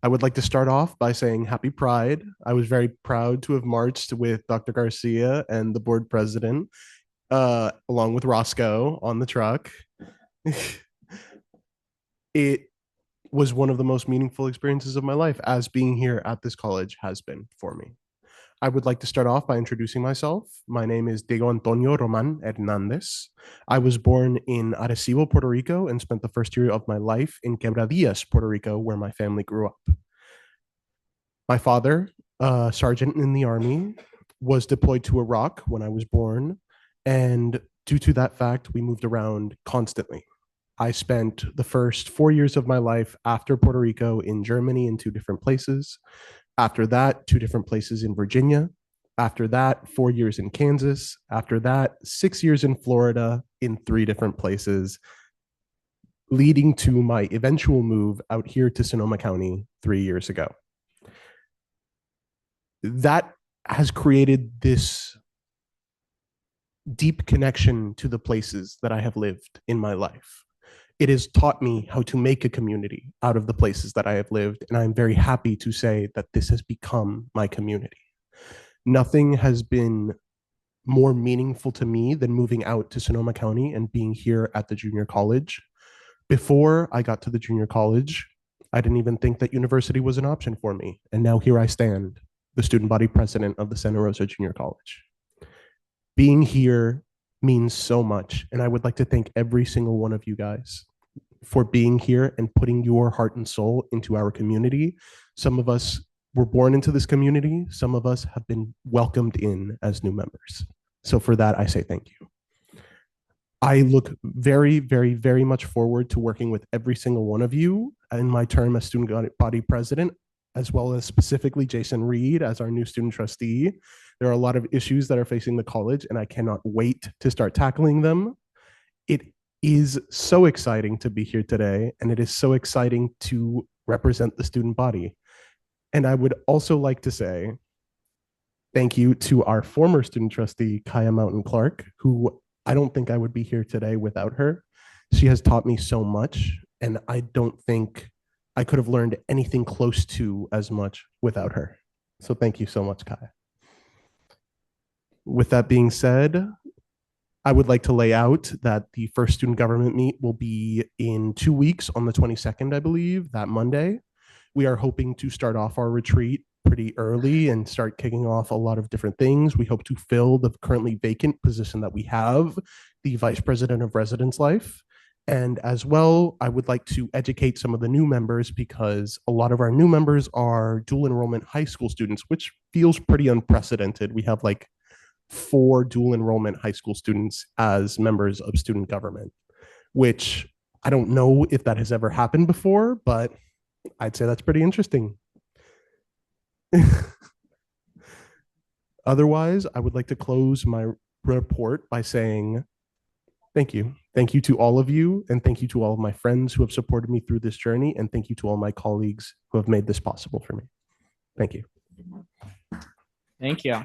I would like to start off by saying happy Pride. I was very proud to have marched with Dr. Garcia and the board president, along with Roscoe on the truck. It was one of the most meaningful experiences of my life, as being here at this college has been for me. I would like to start off by introducing myself. My name is Diego Antonio Roman Hernandez. I was born in Arecibo, Puerto Rico, and spent the first year of my life in Quebradillas, Puerto Rico, where my family grew up. My father, a sergeant in the Army, was deployed to Iraq when I was born, and due to that fact, we moved around constantly. I spent the first 4 years of my life after Puerto Rico in Germany in 2 different places. After that, 2 different places in Virginia. After that, 4 years in Kansas. After that, 6 years in Florida in 3 different places, leading to my eventual move out here to Sonoma County 3 years ago. That has created this deep connection to the places that I have lived in my life. It has taught me how to make a community out of the places that I have lived, and I'm very happy to say that this has become my community. Nothing has been more meaningful to me than moving out to Sonoma County and being here at the junior college. Before I got to the junior college, I didn't even think that university was an option for me, and now here I stand, the student body president of the Santa Rosa Junior College. Being here means so much, and I would like to thank every single one of you guys for being here and putting your heart and soul into our community. Some of us were born into this community. Some of us have been welcomed in as new members. So for that, I say thank you. I look very, very, very much forward to working with every single one of you in my term as student body president. as well as specifically Jason Reed as our new student trustee. There are a lot of issues that are facing the college, and I cannot wait to start tackling them. It is so exciting to be here today, and it is so exciting to represent the student body. And I would also like to say thank you to our former student trustee, Kaya Mountain Clark, who I don't think I would be here today without her. She has taught me so much, and I don't think I could have learned anything close to as much without her. So thank you so much, Kaya. With that being said, I would like to lay out that the first student government meet will be in 2 weeks on the 22nd, I believe, that Monday. We are hoping to start off our retreat pretty early and start kicking off a lot of different things. We hope to fill the currently vacant position that we have, the Vice President of Residence Life. And as well, I would like to educate some of the new members because a lot of our new members are dual enrollment high school students, which feels pretty unprecedented. We have like 4 dual enrollment high school students as members of student government, which I don't know if that has ever happened before, but I'd say that's pretty interesting. Otherwise, I would like to close my report by saying thank you. Thank you to all of you, and thank you to all of my friends who have supported me through this journey, and thank you to all my colleagues who have made this possible for me. Thank you. Thank you.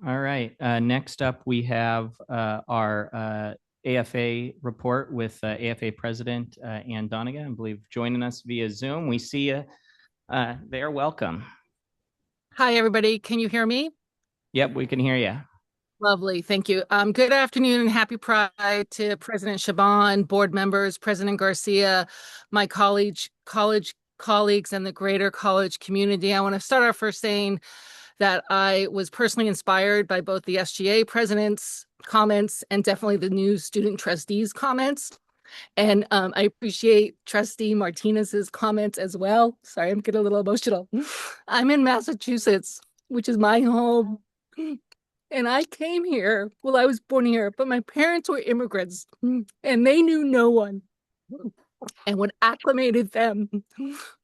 All right. Next up, we have our AFA report with AFA President Ann Donegan, I believe, joining us via Zoom. We see you there. Welcome. Hi, everybody. Can you hear me? Yep, we can hear you. Lovely. Thank you. Good afternoon and happy Pride to President Shaban, board members, President Garcia, my college colleagues, and the greater college community. I want to start off first saying that I was personally inspired by both the SGA president's comments and definitely the new student trustees' comments. And I appreciate Trustee Martinez's comments as well. Sorry, I'm getting a little emotional. I'm in Massachusetts, which is my home. And I came here, well, I was born here, but my parents were immigrants and they knew no one. And what acclimated them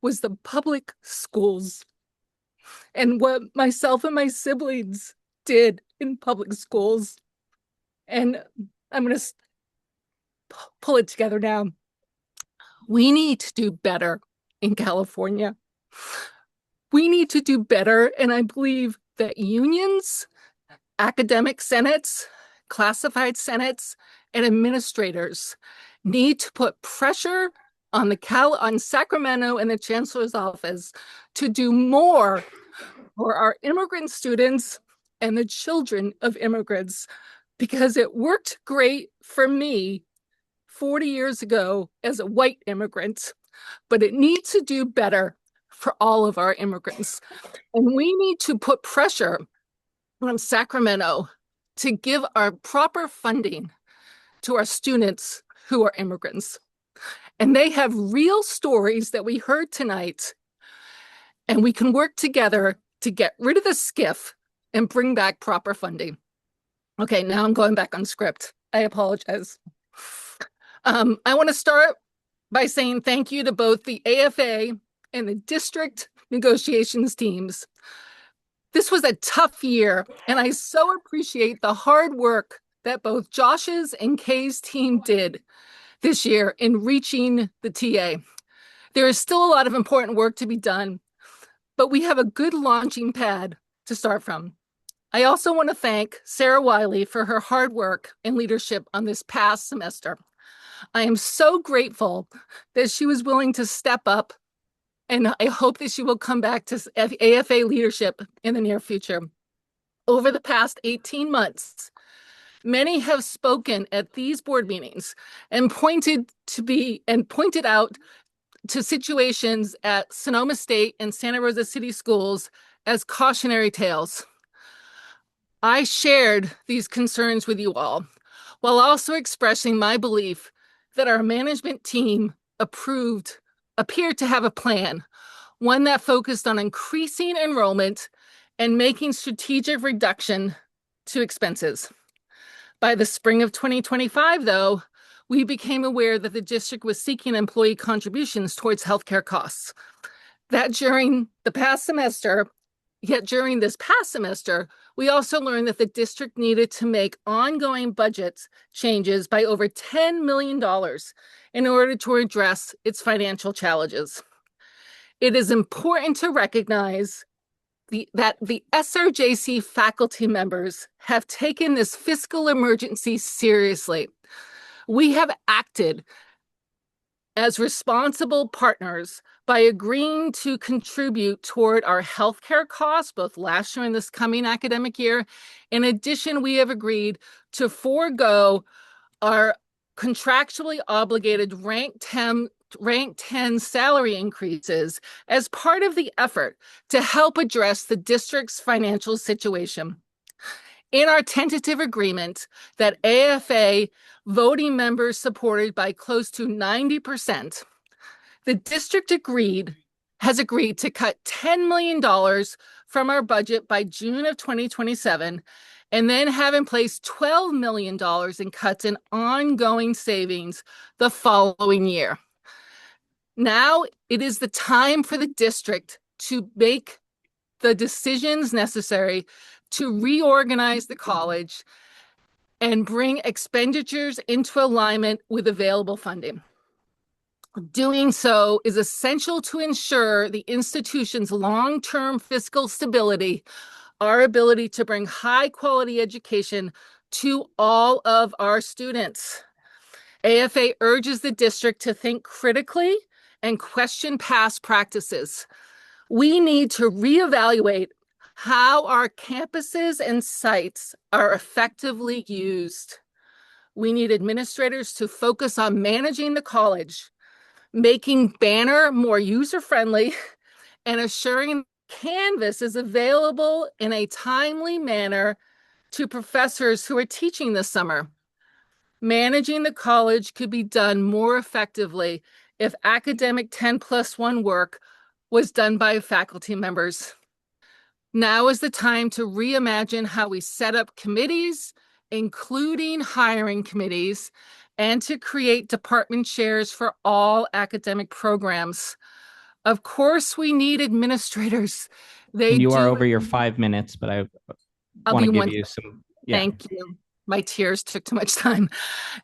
was the public schools. And what myself and my siblings did in public schools. And I'm going to pull it together now. We need to do better in California. We need to do better. And I believe that unions, academic senates, classified senates, and administrators need to put pressure on on Sacramento and the chancellor's office to do more for our immigrant students and the children of immigrants, because it worked great for me 40 years ago as a white immigrant, but it needs to do better for all of our immigrants. And we need to put pressure on Sacramento to give our proper funding to our students who are immigrants. And they have real stories that we heard tonight, and we can work together to get rid of the skiff and bring back proper funding. Okay, now I'm going back on script. I apologize. I want to start by saying thank you to both the AFA and the district negotiations teams. This was a tough year, and I so appreciate the hard work that both Josh's and Kay's team did this year in reaching the TA. There is still a lot of important work to be done, but we have a good launching pad to start from. I also want to thank Sarah Wiley for her hard work and leadership on this past semester. I am so grateful that she was willing to step up, and I hope that she will come back to AFA leadership in the near future. Over the past 18 months, many have spoken at these board meetings and pointed out to situations at Sonoma State and Santa Rosa City schools as cautionary tales. I shared these concerns with you all, while also expressing my belief that our management team appeared to have a plan, one that focused on increasing enrollment and making strategic reduction to expenses. By the spring of 2025, though, we became aware that the district was seeking employee contributions towards healthcare costs. Yet during this past semester, we also learned that the district needed to make ongoing budget changes by over $10 million in order to address its financial challenges. It is important to recognize that the SRJC faculty members have taken this fiscal emergency seriously. We have acted as responsible partners by agreeing to contribute toward our healthcare costs, both last year and this coming academic year. In addition, we have agreed to forego our contractually obligated rank 10 salary increases as part of the effort to help address the district's financial situation. In our tentative agreement that AFA voting members supported by close to 90%, the district has agreed to cut $10 million from our budget by June of 2027, and then have in place $12 million in cuts and ongoing savings the following year. Now it is the time for the district to make the decisions necessary to reorganize the college and bring expenditures into alignment with available funding. Doing so is essential to ensure the institution's long-term fiscal stability, our ability to bring high-quality education to all of our students. AFA urges the district to think critically and question past practices. We need to reevaluate how our campuses and sites are effectively used. We need administrators to focus on managing the college, making Banner more user-friendly, and assuring Canvas is available in a timely manner to professors who are teaching this summer. Managing the college could be done more effectively if academic 10+1 work was done by faculty members. Now is the time to reimagine how we set up committees, including hiring committees, and to create department chairs for all academic programs. Of course, we need administrators. You are over your 5 minutes, but I want to give you some. Yeah. Thank you. My tears took too much time.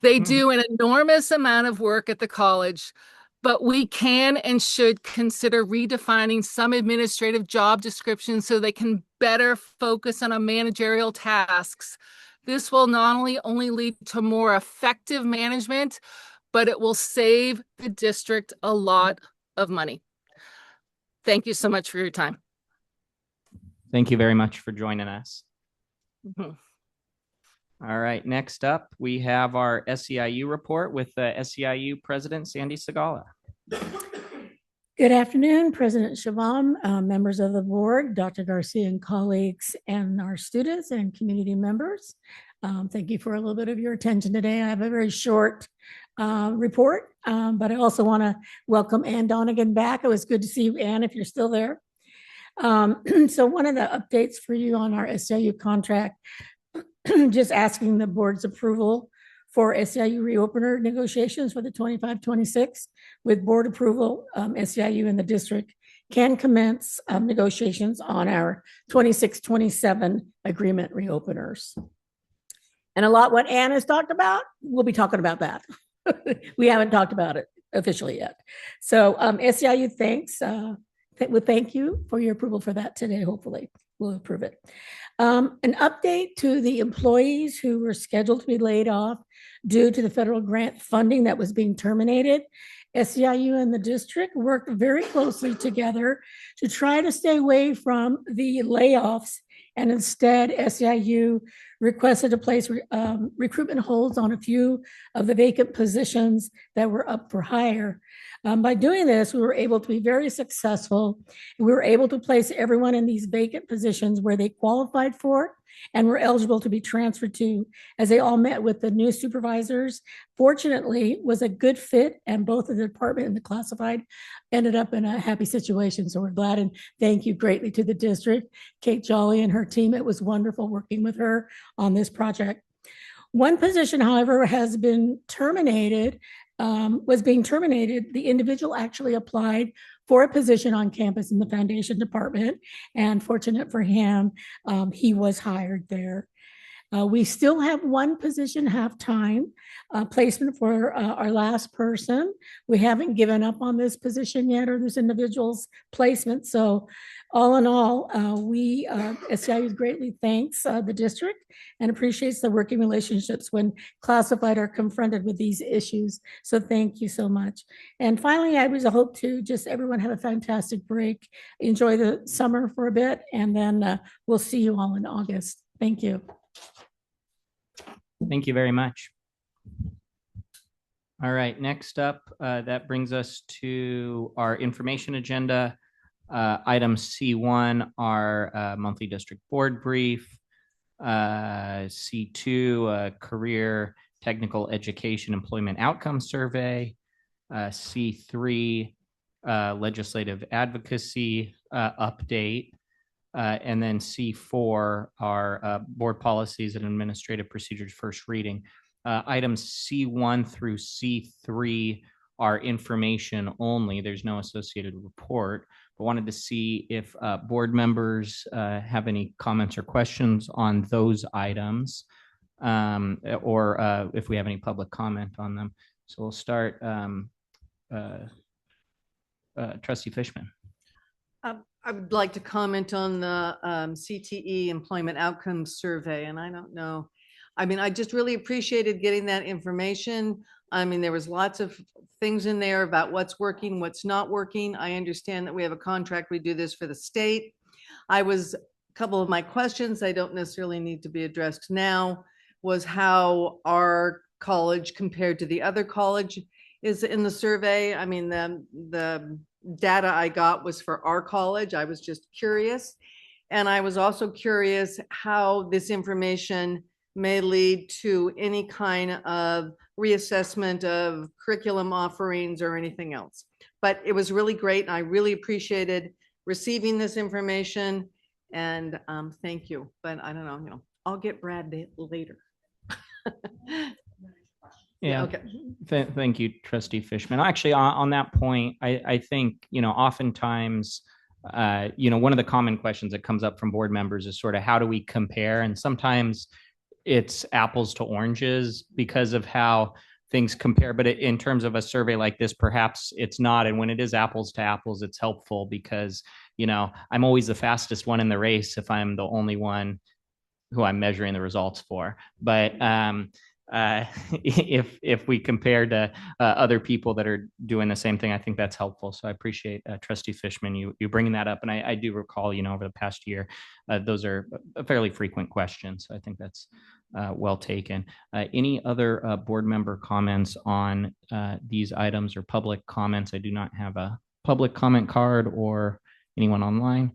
They do an enormous amount of work at the college, but we can and should consider redefining some administrative job descriptions so they can better focus on our managerial tasks. This will not only lead to more effective management, but it will save the district a lot of money. Thank you so much for your time. Thank you very much for joining us. Mm-hmm. All right, next up, we have our SEIU report with the SEIU President, Sandy Segala. Good afternoon, President Siobhan, members of the board, Dr. Garcia and colleagues, and our students and community members. Thank you for a little bit of your attention today. I have a very short report, but I also want to welcome Ann Donegan back. It was good to see you, Ann, if you're still there. So one of the updates for you on our SEIU contract, just asking the board's approval for SEIU reopener negotiations for the 25-26. With board approval, SEIU and the district can commence negotiations on our 26-27 agreement reopeners. And a lot what Ann has talked about, we'll be talking about that. We haven't talked about it officially yet. So SEIU thanks. Well, thank you for your approval for that today. Hopefully we'll approve it. An update to the employees who were scheduled to be laid off due to the federal grant funding that was being terminated. SEIU and the district worked very closely together to try to stay away from the layoffs, and instead SEIU requested to place recruitment holds on a few of the vacant positions that were up for hire. By doing this, we were able to be very successful. We were able to place everyone in these vacant positions where they qualified for and were eligible to be transferred to, as they all met with the new supervisors. Fortunately, was a good fit, and both of the department and the classified ended up in a happy situation. So we're glad, and thank you greatly to the district, Kate Jolly and her team. It was wonderful working with her on this project. One position, however, has been terminated, was being terminated. The individual actually applied for a position on campus in the foundation department, and fortunate for him, he was hired there. We still have one position half-time placement for our last person. We haven't given up on this position yet, or this individual's placement. So all in all, SEIU greatly thanks the district and appreciates the working relationships when classified are confronted with these issues. So thank you so much. And finally, I was hope to just everyone have a fantastic break, enjoy the summer for a bit, and then we'll see you all in August. Thank you. Thank you very much. All right, next up, that brings us to our information agenda. Item C1, our monthly district board brief. C2, career technical education employment outcome survey. C3, legislative advocacy update. And then C4 are board policies and administrative procedures first reading. Items C1 through C3 are information only. There's no associated report. But wanted to see if board members have any comments or questions on those items, or if we have any public comment on them. So we'll start. Trustee Fishman. I would like to comment on the CTE Employment Outcomes Survey, and I don't know. I mean, I just really appreciated getting that information. I mean, there was lots of things in there about what's working, what's not working. I understand that we have a contract. We do this for the state. A couple of my questions, I don't necessarily need to be addressed now, was how our college compared to the other college is in the survey. I mean, the data I got was for our college. I was just curious. And I was also curious how this information may lead to any kind of reassessment of curriculum offerings or anything else. But it was really great. And I really appreciated receiving this information, and thank you. But I don't know, I'll get Brad later. Yeah. Okay. Thank you, Trustee Fishman. Actually, on that point, I think, oftentimes, one of the common questions that comes up from board members is sort of how do we compare? And sometimes it's apples to oranges because of how things compare. But in terms of a survey like this, perhaps it's not. And when it is apples to apples, it's helpful because, I'm always the fastest one in the race if I'm the only one who I'm measuring the results for. But if we compare to other people that are doing the same thing, I think that's helpful. So I appreciate Trustee Fishman, you bringing that up. And I do recall, over the past year, those are fairly frequent questions. So I think that's well taken. Any other board member comments on these items or public comments? I do not have a public comment card or anyone online.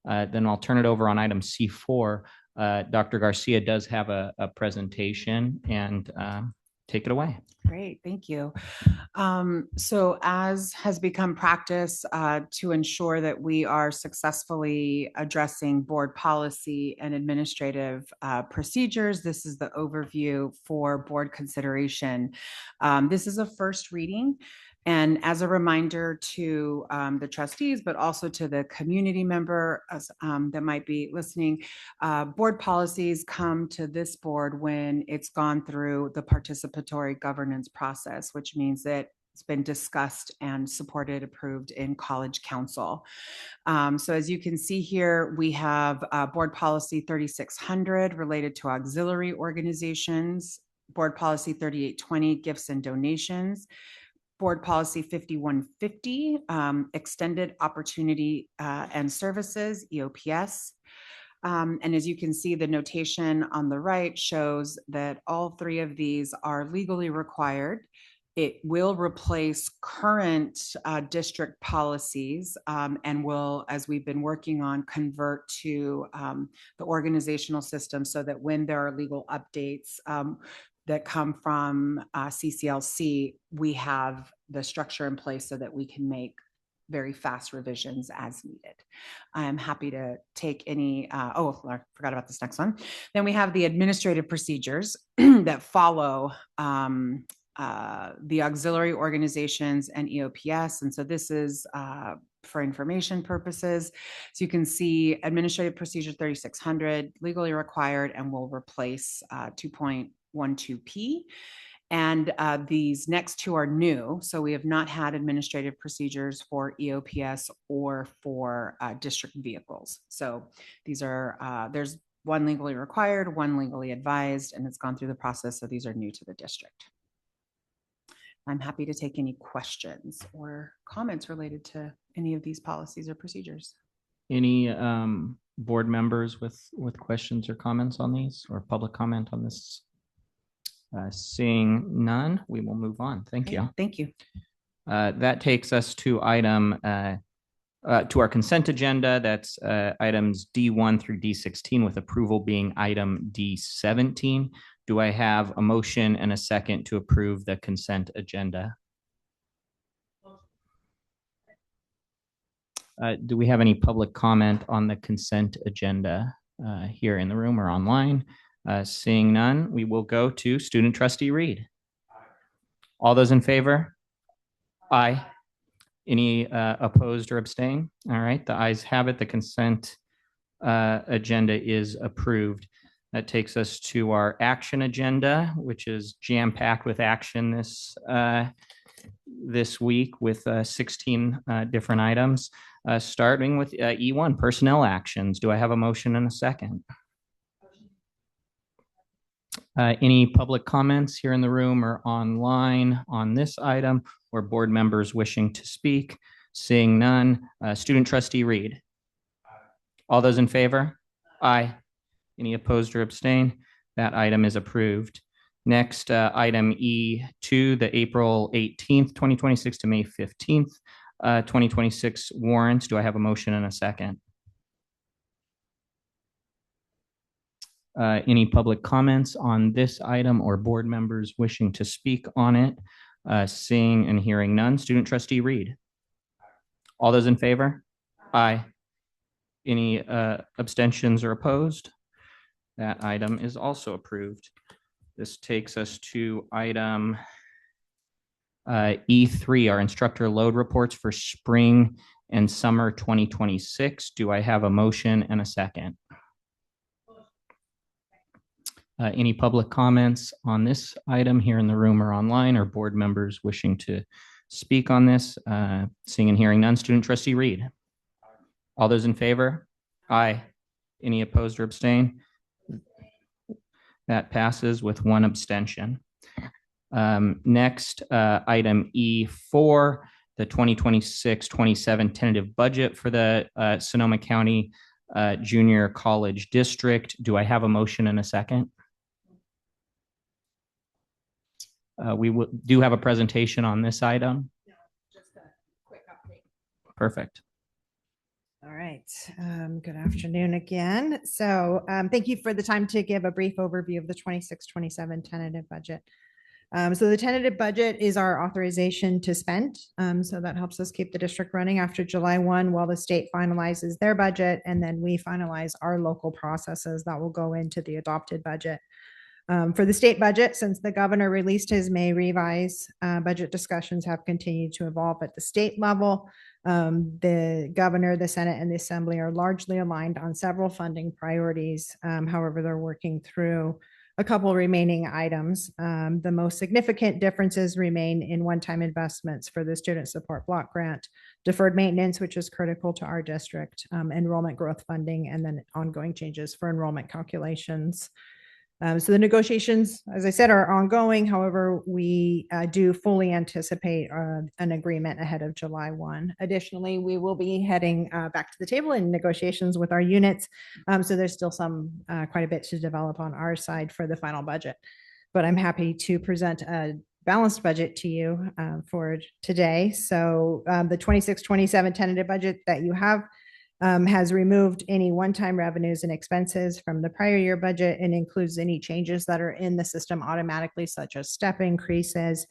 Then I'll turn it over on item C4. Dr. Garcia does have a presentation, and take it away. Great, thank you. So as has become practice to ensure that we are successfully addressing board policy and administrative procedures, this is the overview for board consideration. This is a first reading. And as a reminder to the trustees, but also to the community member that might be listening, board policies come to this board when it's gone through the participatory governance process, which means that it's been discussed and supported, approved in college council. So as you can see here, we have board policy 3600 related to auxiliary organizations, board policy 3820 gifts and donations, Board Policy 5150, Extended Opportunity and Services, EOPS. And as you can see, the notation on the right shows that all three of these are legally required. It will replace current district policies and will, as we've been working on, convert to the organizational system so that when there are legal updates that come from CCLC, we have the structure in place so that we can make very fast revisions as needed. I am happy to take any, oh, I forgot about this next one. Then we have the administrative procedures that follow the auxiliary organizations and EOPS. And so this is for information purposes. So you can see Administrative Procedure 3600, legally required, and will replace 2.12p. And these next two are new. So we have not had administrative procedures for EOPS or for district vehicles. So these are, there's one legally required, one legally advised, and it's gone through the process. So these are new to the district. I'm happy to take any questions or comments related to any of these policies or procedures. Any board members with questions or comments on these, or public comment on this? Seeing none, we will move on. Thank you. Thank you. That takes us to item to our consent agenda. That's items D1 through D16, with approval being item D17. Do I have a motion and a second to approve the consent agenda? Do we have any public comment on the consent agenda here in the room or online? Seeing none, we will go to student trustee Reed. All those in favor? Aye. Any opposed or abstain? All right, the ayes have it. The consent agenda is approved. That takes us to our action agenda, which is jam-packed with action this week with 16 different items, starting with E1, personnel actions. Do I have a motion and a second? Any public comments here in the room or online on this item, or board members wishing to speak? Seeing none, student trustee Reed. All those in favor? Aye. Any opposed or abstain? That item is approved. Next, item E2, the April 18th, 2026 to May 15th, 2026 warrants. Do I have a motion and a second? Any public comments on this item or board members wishing to speak on it? Seeing and hearing none, student trustee Reed. All those in favor? Aye. Any abstentions or opposed? That item is also approved. This takes us to item E3, our instructor load reports for spring and summer 2026. Do I have a motion and a second? Any public comments on this item here in the room or online, or board members wishing to speak on this? Seeing and hearing none, student trustee Reed. All those in favor? Aye. Any opposed or abstain? That passes with one abstention. Next, item E4, the 2026-27 tentative budget for the Sonoma County Junior College District. Do I have a motion and a second? We do have a presentation on this item. No, just a quick update. Perfect. All right. Good afternoon again. So thank you for the time to give a brief overview of the 26-27 tentative budget. So the tentative budget is our authorization to spend. So that helps us keep the district running after July 1 while the state finalizes their budget, and then we finalize our local processes that will go into the adopted budget. For the state budget, since the governor released his May revise, budget discussions have continued to evolve at the state level. The governor, the Senate, and the Assembly are largely aligned on several funding priorities. However, they're working through a couple remaining items. The most significant differences remain in one-time investments for the student support block grant, deferred maintenance, which is critical to our district, enrollment growth funding, and then ongoing changes for enrollment calculations. So the negotiations, as I said, are ongoing. However, we do fully anticipate an agreement ahead of July 1. Additionally, we will be heading back to the table in negotiations with our units. So there's still quite a bit to develop on our side for the final budget. But I'm happy to present a balanced budget to you for today. So the 26-27 tentative budget that you have has removed any one-time revenues and expenses from the prior year budget and includes any changes that are in the system automatically, such as step increases,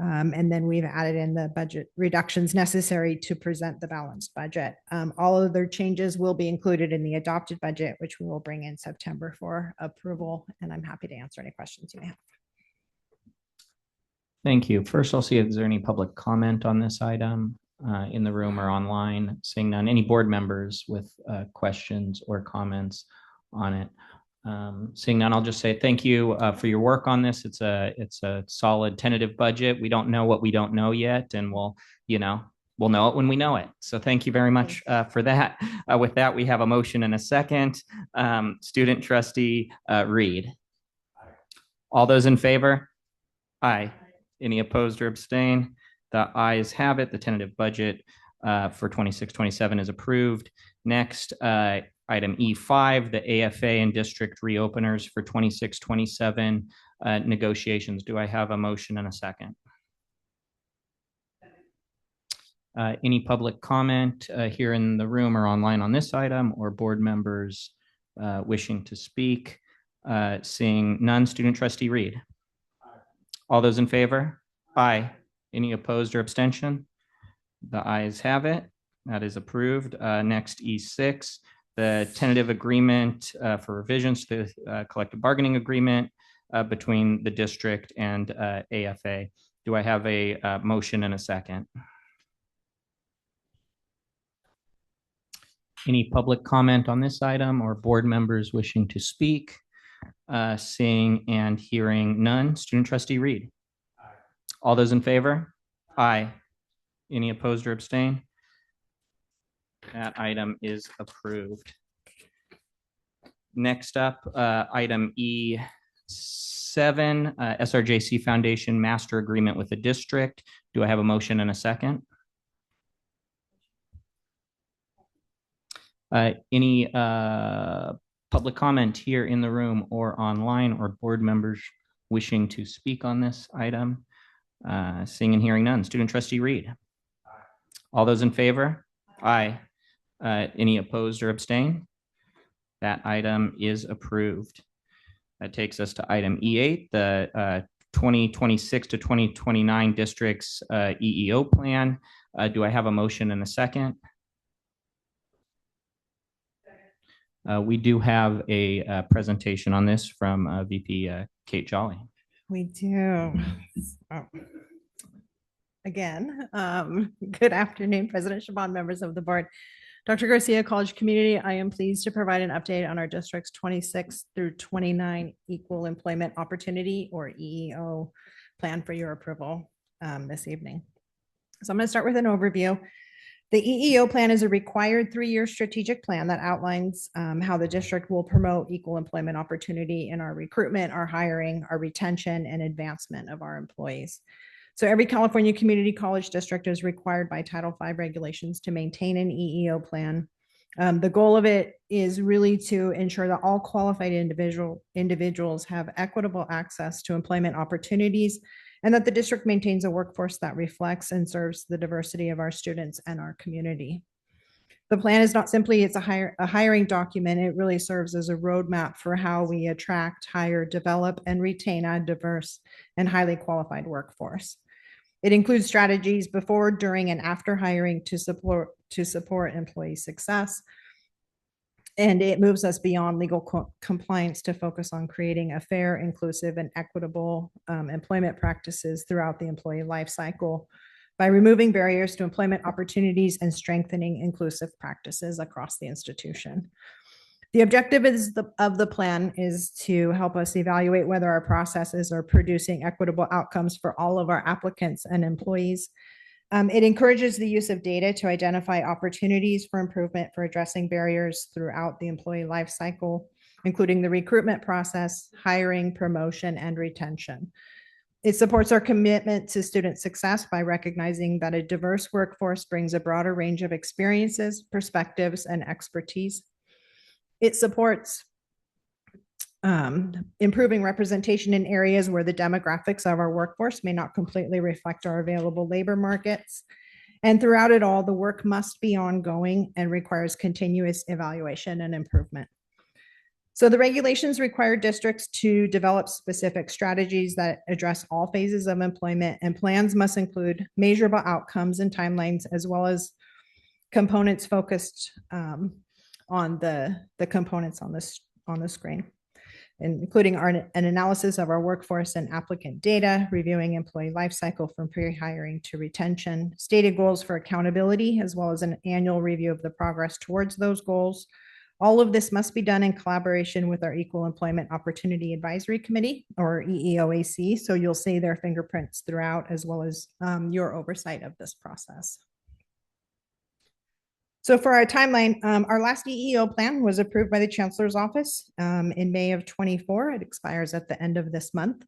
And then we've added in the budget reductions necessary to present the balanced budget. All other changes will be included in the adopted budget, which we will bring in September for approval. And I'm happy to answer any questions you may have. Thank you. First, I'll see if there's any public comment on this item in the room or online. Seeing none, any board members with questions or comments on it? Seeing none, I'll just say thank you for your work on this. It's a solid tentative budget. We don't know what we don't know yet, and we'll know it when we know it. So thank you very much for that. With that, we have a motion and a second. Student trustee Reed. All those in favor? Aye. Any opposed or abstain? The ayes have it. The tentative budget for 26-27 is approved. Next, item E5, the AFA and district reopeners for 26-27 negotiations. Do I have a motion and a second? Any public comment here in the room or online on this item, or board members wishing to speak? Seeing none, student trustee Reed. All those in favor? Aye. Any opposed or abstention? The ayes have it. That is approved. Next, E6, the tentative agreement for revisions to the collective bargaining agreement between the district and AFA. Do I have a motion and a second? Any public comment on this item or board members wishing to speak? Seeing and hearing none. Student trustee Reed. Aye. All those in favor? Aye. Any opposed or abstain? That item is approved. Next up, item E7, SRJC Foundation Master Agreement with the district. Do I have a motion and a second? Any public comment here in the room or online, or board members wishing to speak on this item? Seeing and hearing none. Student trustee Reed. Aye. All those in favor? Aye. Any opposed or abstain? That item is approved. That takes us to item E8, the 2026 to 2029 districts EEO plan. Do I have a motion and a second? We do have a presentation on this from VP Kate Jolly. We do. So, again, good afternoon, President Shaban, members of the board. Dr. Garcia, College Community, I am pleased to provide an update on our district's 26 through 29 Equal Employment Opportunity, or EEO, plan for your approval this evening. So I'm going to start with an overview. The EEO plan is a required 3-year strategic plan that outlines how the district will promote equal employment opportunity in our recruitment, our hiring, our retention, and advancement of our employees. So every California community college district is required by Title V regulations to maintain an EEO plan. The goal of it is really to ensure that all qualified individuals have equitable access to employment opportunities, and that the district maintains a workforce that reflects and serves the diversity of our students and our community. The plan is not simply a hiring document. It really serves as a roadmap for how we attract, hire, develop, and retain a diverse and highly qualified workforce. It includes strategies before, during, and after hiring to support employee success. And it moves us beyond legal compliance to focus on creating a fair, inclusive, and equitable employment practices throughout the employee life cycle by removing barriers to employment opportunities and strengthening inclusive practices across the institution. The objective of the plan is to help us evaluate whether our processes are producing equitable outcomes for all of our applicants and employees. It encourages the use of data to identify opportunities for improvement for addressing barriers throughout the employee life cycle, including the recruitment process, hiring, promotion, and retention. It supports our commitment to student success by recognizing that a diverse workforce brings a broader range of experiences, perspectives, and expertise. It supports improving representation in areas where the demographics of our workforce may not completely reflect our available labor markets. And throughout it all, the work must be ongoing and requires continuous evaluation and improvement. So the regulations require districts to develop specific strategies that address all phases of employment, and plans must include measurable outcomes and timelines, as well as components focused on the components on the screen, including an analysis of our workforce and applicant data, reviewing employee life cycle from pre-hiring to retention, stated goals for accountability, as well as an annual review of the progress towards those goals. All of this must be done in collaboration with our Equal Employment Opportunity Advisory Committee, or EEOAC. So you'll see their fingerprints throughout, as well as your oversight of this process. So for our timeline, our last EEO plan was approved by the Chancellor's Office in May of 24. It expires at the end of this month.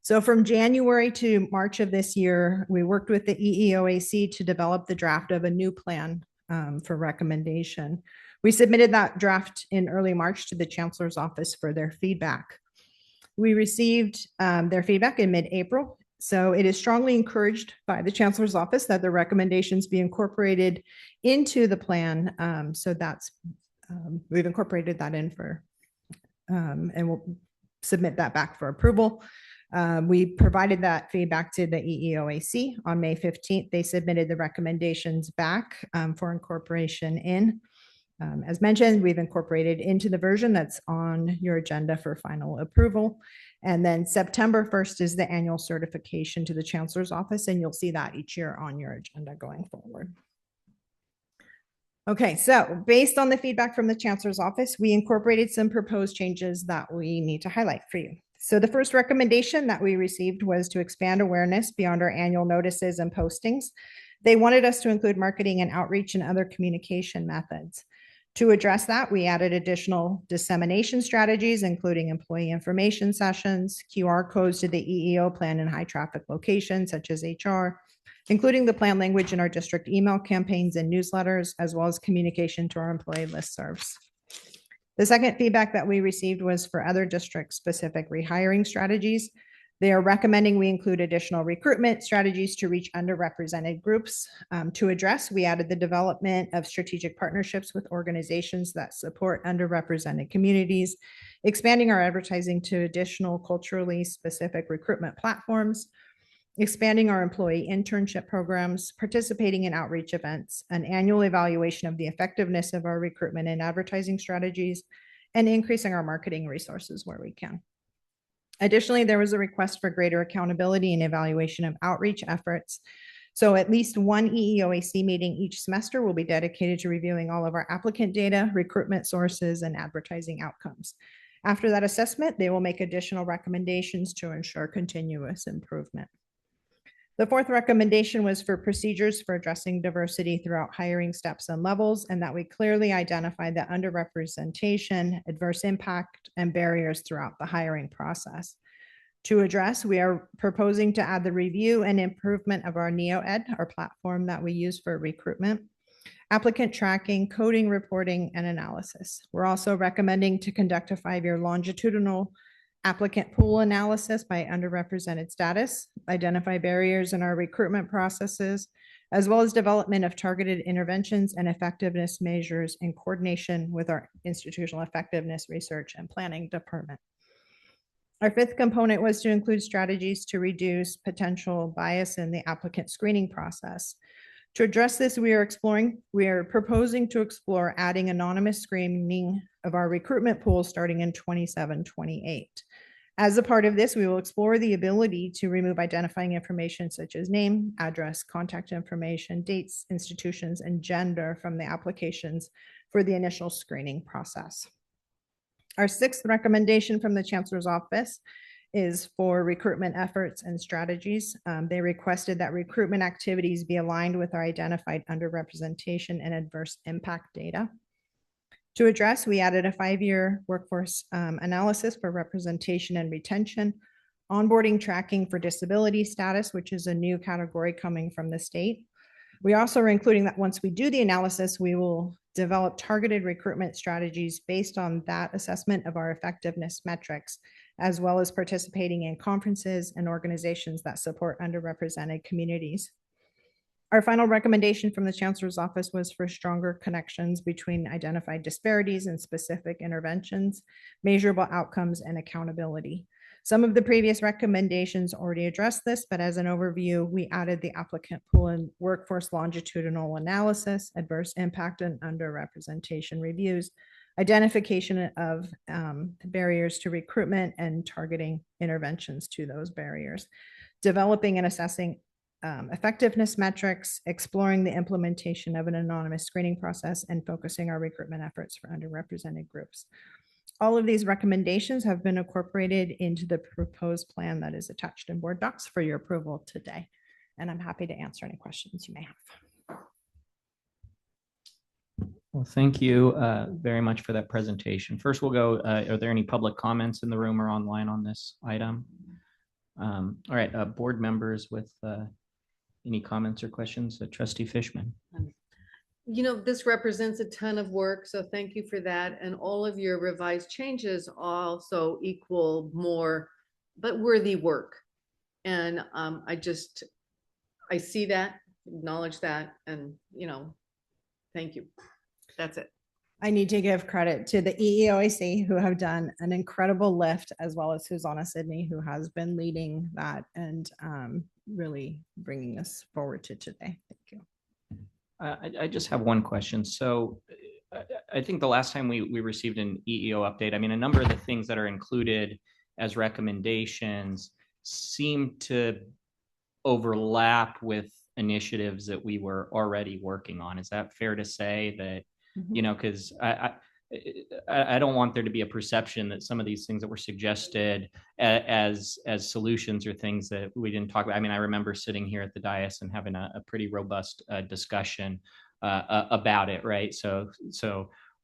So from January to March of this year, we worked with the EEOAC to develop the draft of a new plan for recommendation. We submitted that draft in early March to the Chancellor's Office for their feedback. We received their feedback in mid-April. So it is strongly encouraged by the Chancellor's Office that the recommendations be incorporated into the plan. So that's, we've incorporated that in for, and we'll submit that back for approval. We provided that feedback to the EEOAC on May 15th. They submitted the recommendations back for incorporation in. As mentioned, we've incorporated into the version that's on your agenda for final approval. And then September 1st is the annual certification to the Chancellor's Office, and you'll see that each year on your agenda going forward. Okay, so based on the feedback from the Chancellor's Office, we incorporated some proposed changes that we need to highlight for you. So the first recommendation that we received was to expand awareness beyond our annual notices and postings. They wanted us to include marketing and outreach and other communication methods. To address that, we added additional dissemination strategies, including employee information sessions, QR codes to the EEO plan in high traffic locations such as HR, including the plan language in our district email campaigns and newsletters, as well as communication to our employee listservs. The second feedback that we received was for other district-specific rehiring strategies. They are recommending we include additional recruitment strategies to reach underrepresented groups. To address, we added the development of strategic partnerships with organizations that support underrepresented communities, expanding our advertising to additional culturally specific recruitment platforms, expanding our employee internship programs, participating in outreach events, an annual evaluation of the effectiveness of our recruitment and advertising strategies, and increasing our marketing resources where we can. Additionally, there was a request for greater accountability and evaluation of outreach efforts. So at least one EEOAC meeting each semester will be dedicated to reviewing all of our applicant data, recruitment sources, and advertising outcomes. After that assessment, they will make additional recommendations to ensure continuous improvement. The fourth recommendation was for procedures for addressing diversity throughout hiring steps and levels, and that we clearly identify the underrepresentation, adverse impact, and barriers throughout the hiring process. To address, we are proposing to add the review and improvement of our NeoEd, our platform that we use for recruitment, applicant tracking, coding, reporting, and analysis. We're also recommending to conduct a 5-year longitudinal applicant pool analysis by underrepresented status, identify barriers in our recruitment processes, as well as development of targeted interventions and effectiveness measures in coordination with our institutional effectiveness research and planning department. Our fifth component was to include strategies to reduce potential bias in the applicant screening process. To address this, we are proposing to explore adding anonymous screening of our recruitment pool starting in 27-28. As a part of this, we will explore the ability to remove identifying information such as name, address, contact information, dates, institutions, and gender from the applications for the initial screening process. Our sixth recommendation from the Chancellor's Office is for recruitment efforts and strategies. They requested that recruitment activities be aligned with our identified underrepresentation and adverse impact data. To address, we added a 5-year workforce analysis for representation and retention, onboarding tracking for disability status, which is a new category coming from the state. We also are including that once we do the analysis, we will develop targeted recruitment strategies based on that assessment of our effectiveness metrics, as well as participating in conferences and organizations that support underrepresented communities. Our final recommendation from the Chancellor's Office was for stronger connections between identified disparities and specific interventions, measurable outcomes, and accountability. Some of the previous recommendations already addressed this, but as an overview, we added the applicant pool and workforce longitudinal analysis, adverse impact and underrepresentation reviews, identification of barriers to recruitment, and targeting interventions to those barriers, developing and assessing effectiveness metrics, exploring the implementation of an anonymous screening process, and focusing our recruitment efforts for underrepresented groups. All of these recommendations have been incorporated into the proposed plan that is attached in board docs for your approval today. And I'm happy to answer any questions you may have. Well, thank you very much for that presentation. First, we'll go, are there any public comments in the room or online on this item? All right, board members with any comments or questions? Trustee Fishman. You know, this represents a ton of work, so thank you for that. And all of your revised changes also equal more, but worthy work. And I see that, acknowledge that, and, you know, thank you. That's it. I need to give credit to the EEOIC who have done an incredible lift, as well as Susanna Sidney, who has been leading that and really bringing us forward to today. Thank you. I just have one question. So I think the last time we received an EEO update, I mean, a number of the things that are included as recommendations seem to overlap with initiatives that we were already working on. Is that fair to say that, you know, because I don't want there to be a perception that some of these things that were suggested as solutions or things that we didn't talk about. I mean, I remember sitting here at the dais and having a pretty robust discussion about it, right? So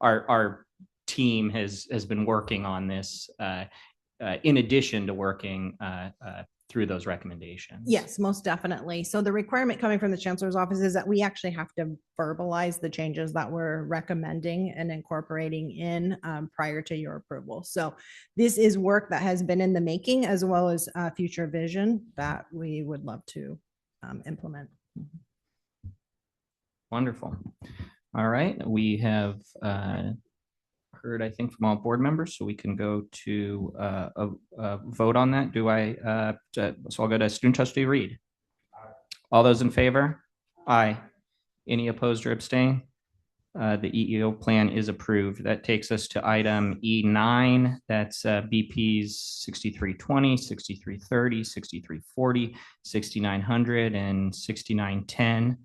our team has been working on this in addition to working through those recommendations. Yes, most definitely. So the requirement coming from the Chancellor's Office is that we actually have to verbalize the changes that we're recommending and incorporating in prior to your approval. So this is work that has been in the making, as well as future vision that we would love to implement. Wonderful. All right, we have heard, I think, from all board members, so we can go to a vote on that. So I'll go to Student Trustee Reed. All those in favor? Aye. Any opposed or abstain? The EEO plan is approved. That takes us to item E9. That's BPs 6320, 6330, 6340, 6900, and 6910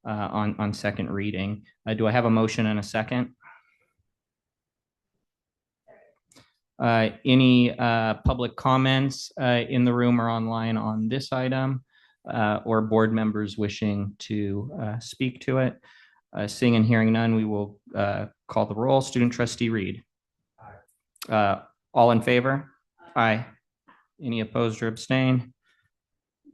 on second reading. Do I have a motion and a second? Any public comments in the room or online on this item, or board members wishing to speak to it? Seeing and hearing none, we will call the roll. Student Trustee Reed. Aye. All in favor? Aye. Any opposed or abstain?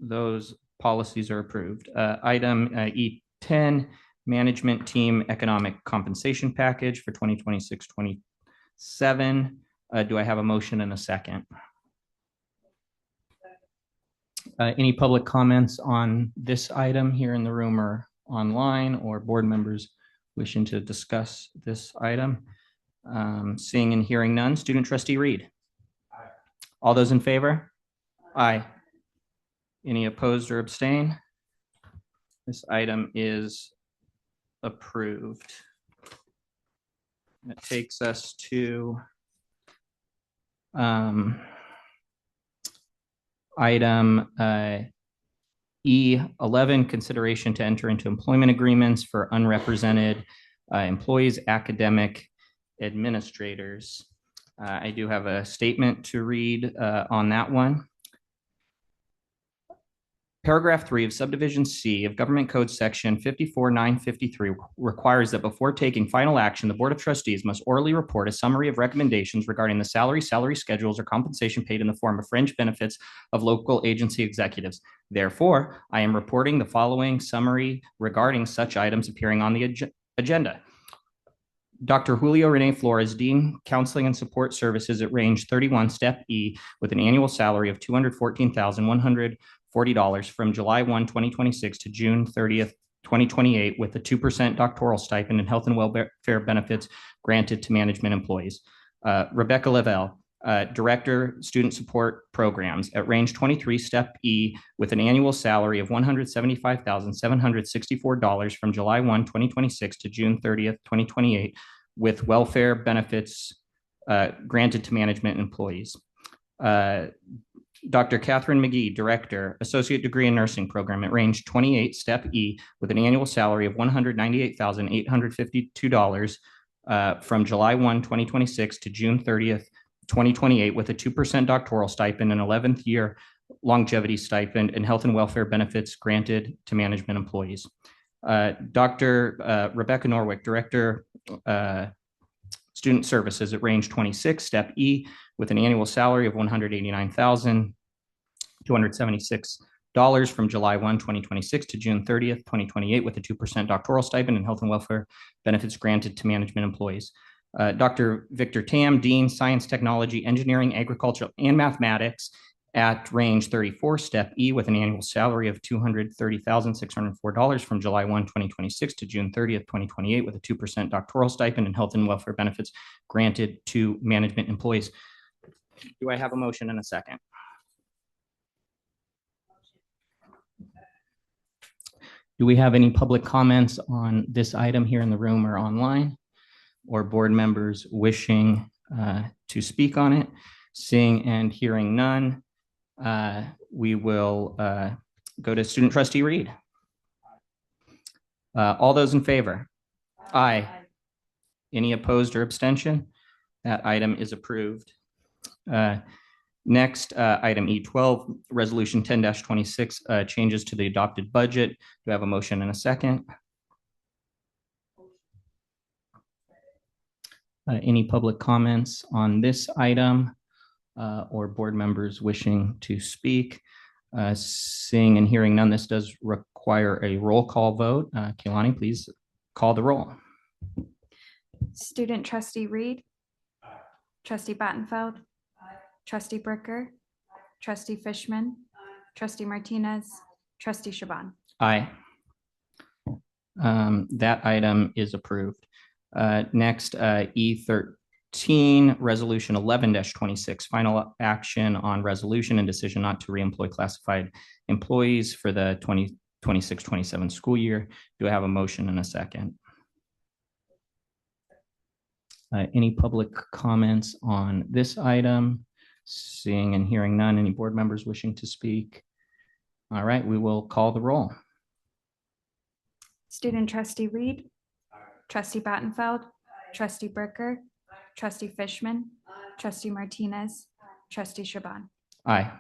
Those policies are approved. Item E10, Management Team Economic Compensation Package for 2026-27. Do I have a motion and a second? Any public comments on this item here in the room or online, or board members wishing to discuss this item? Seeing and hearing none. Student Trustee Reed. Aye. All those in favor? Aye. Any opposed or abstain? This item is approved. That takes us to item E11, consideration to enter into employment agreements for unrepresented employees, academic administrators. I do have a statement to read on that one. Paragraph 3 of subdivision C of Government Code Section 54953 requires that before taking final action, the Board of Trustees must orally report a summary of recommendations regarding the salary schedules, or compensation paid in the form of fringe benefits of local agency executives. Therefore, I am reporting the following summary regarding such items appearing on the agenda. Dr. Julio Rene Flores, Dean, Counseling and Support Services at Range 31, Step E, with an annual salary of $214,140 from July 1, 2026 to June 30th, 2028 with a 2% doctoral stipend and health and welfare benefits granted to management employees. Rebecca Lavelle, Director, Student Support Programs at Range 23, Step E, with an annual salary of $175,764 from July 1, 2026 to June 30th, 2028, with welfare benefits granted to management employees. Dr. Catherine McGee, Director, Associate Degree in Nursing Program at Range 28, Step E, with an annual salary of $198,852 from July 1, 2026 to June 30th, 2028, with a 2% doctoral stipend and 11th year longevity stipend and health and welfare benefits granted to management employees. Dr. Rebecca Norwick, Director, Student Services at Range 26, Step E, with an annual salary of $189,276 from July 1, 2026 to June 30th, 2028, with a 2% doctoral stipend and health and welfare benefits granted to management employees. Dr. Victor Tam, Dean, Science, Technology, Engineering, Agriculture, and Mathematics at Range 34, Step E, with an annual salary of $230,604 from July 1, 2026 to June 30th, 2028, with a 2% doctoral stipend and health and welfare benefits granted to management employees. Do I have a motion and a second? Do we have any public comments on this item here in the room or online, or board members wishing to speak on it? Seeing and hearing none, we will go to Student Trustee Reed. All those in favor? Aye. Any opposed or abstention? That item is approved. Next, item E12, Resolution 10-26, changes to the adopted budget. Do I have a motion and a second? Any public comments on this item or board members wishing to speak? Seeing and hearing none, this does require a roll call vote. Kehlani, please call the roll. Student Trustee Reed. Trustee Battenfeld. Trustee Bricker. Trustee Fishman. Trustee Martinez. Trustee Shaban. Aye. That item is approved. Next, E13, Resolution 11-26, final action on resolution and decision not to reemploy classified employees for the 2026-27 school year. Do I have a motion and a second? Any public comments on this item? Seeing and hearing none, any board members wishing to speak? All right, we will call the roll. Student Trustee Reed. Trustee Battenfeld. Trustee Bricker. Trustee Fishman. Trustee Martinez. Trustee Shaban. Aye.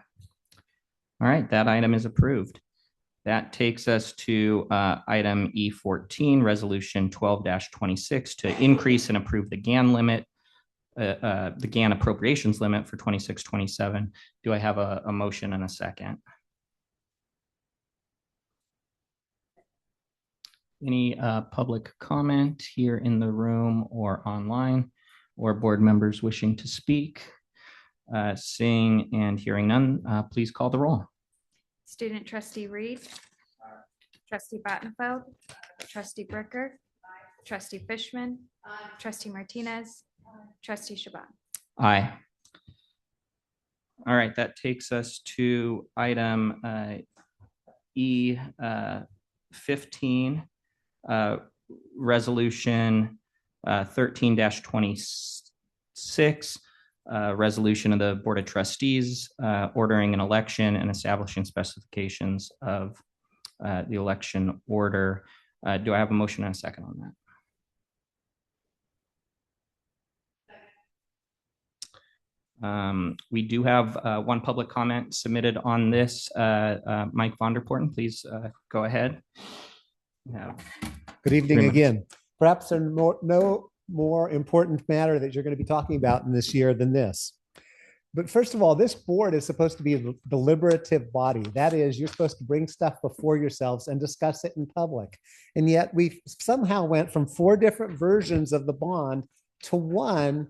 All right, that item is approved. That takes us to item E14, Resolution 12-26, to increase and approve the GAN limit, the GAN appropriations limit for 26-27. Do I have a motion and a second? Any public comment here in the room or online, or board members wishing to speak? Seeing and hearing none, please call the roll. Student Trustee Reed. Trustee Battenfeld. Trustee Bricker. Trustee Fishman. Trustee Martinez. Trustee Shaban. Aye. All right, that takes us to item E15, Resolution 13-26, resolution of the Board of Trustees ordering an election and establishing specifications of the election order. Do I have a motion and a second on that? We do have one public comment submitted on this. Mike Vonderpoorten, please go ahead. Good evening again. Perhaps there's no more important matter that you're going to be talking about in this year than this. But first of all, this board is supposed to be a deliberative body. That is, you're supposed to bring stuff before yourselves and discuss it in public. And yet we somehow went from 4 different versions of the bond to one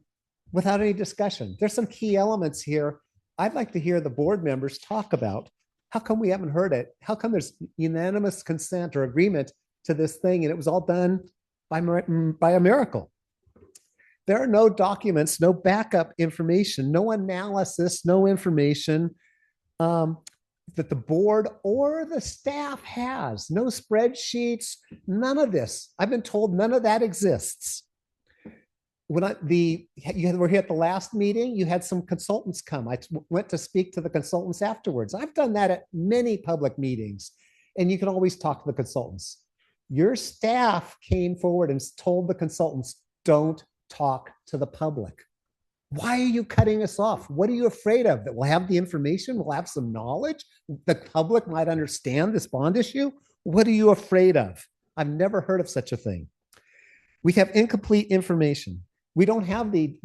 without any discussion. There's some key elements here I'd like to hear the board members talk about. How come we haven't heard it? How come there's unanimous consent or agreement to this thing, and it was all done by a miracle. There are no documents, no backup information, no analysis, no information that the board or the staff has. No spreadsheets, none of this. I've been told none of that exists. When you were here at the last meeting, you had some consultants come. I went to speak to the consultants afterwards. I've done that at many public meetings, and you can always talk to the consultants. Your staff came forward and told the consultants, don't talk to the public. Why are you cutting us off? What are you afraid of? That we'll have the information, we'll have some knowledge, the public might understand this bond issue? What are you afraid of? I've never heard of such a thing. We have incomplete information. We don't have the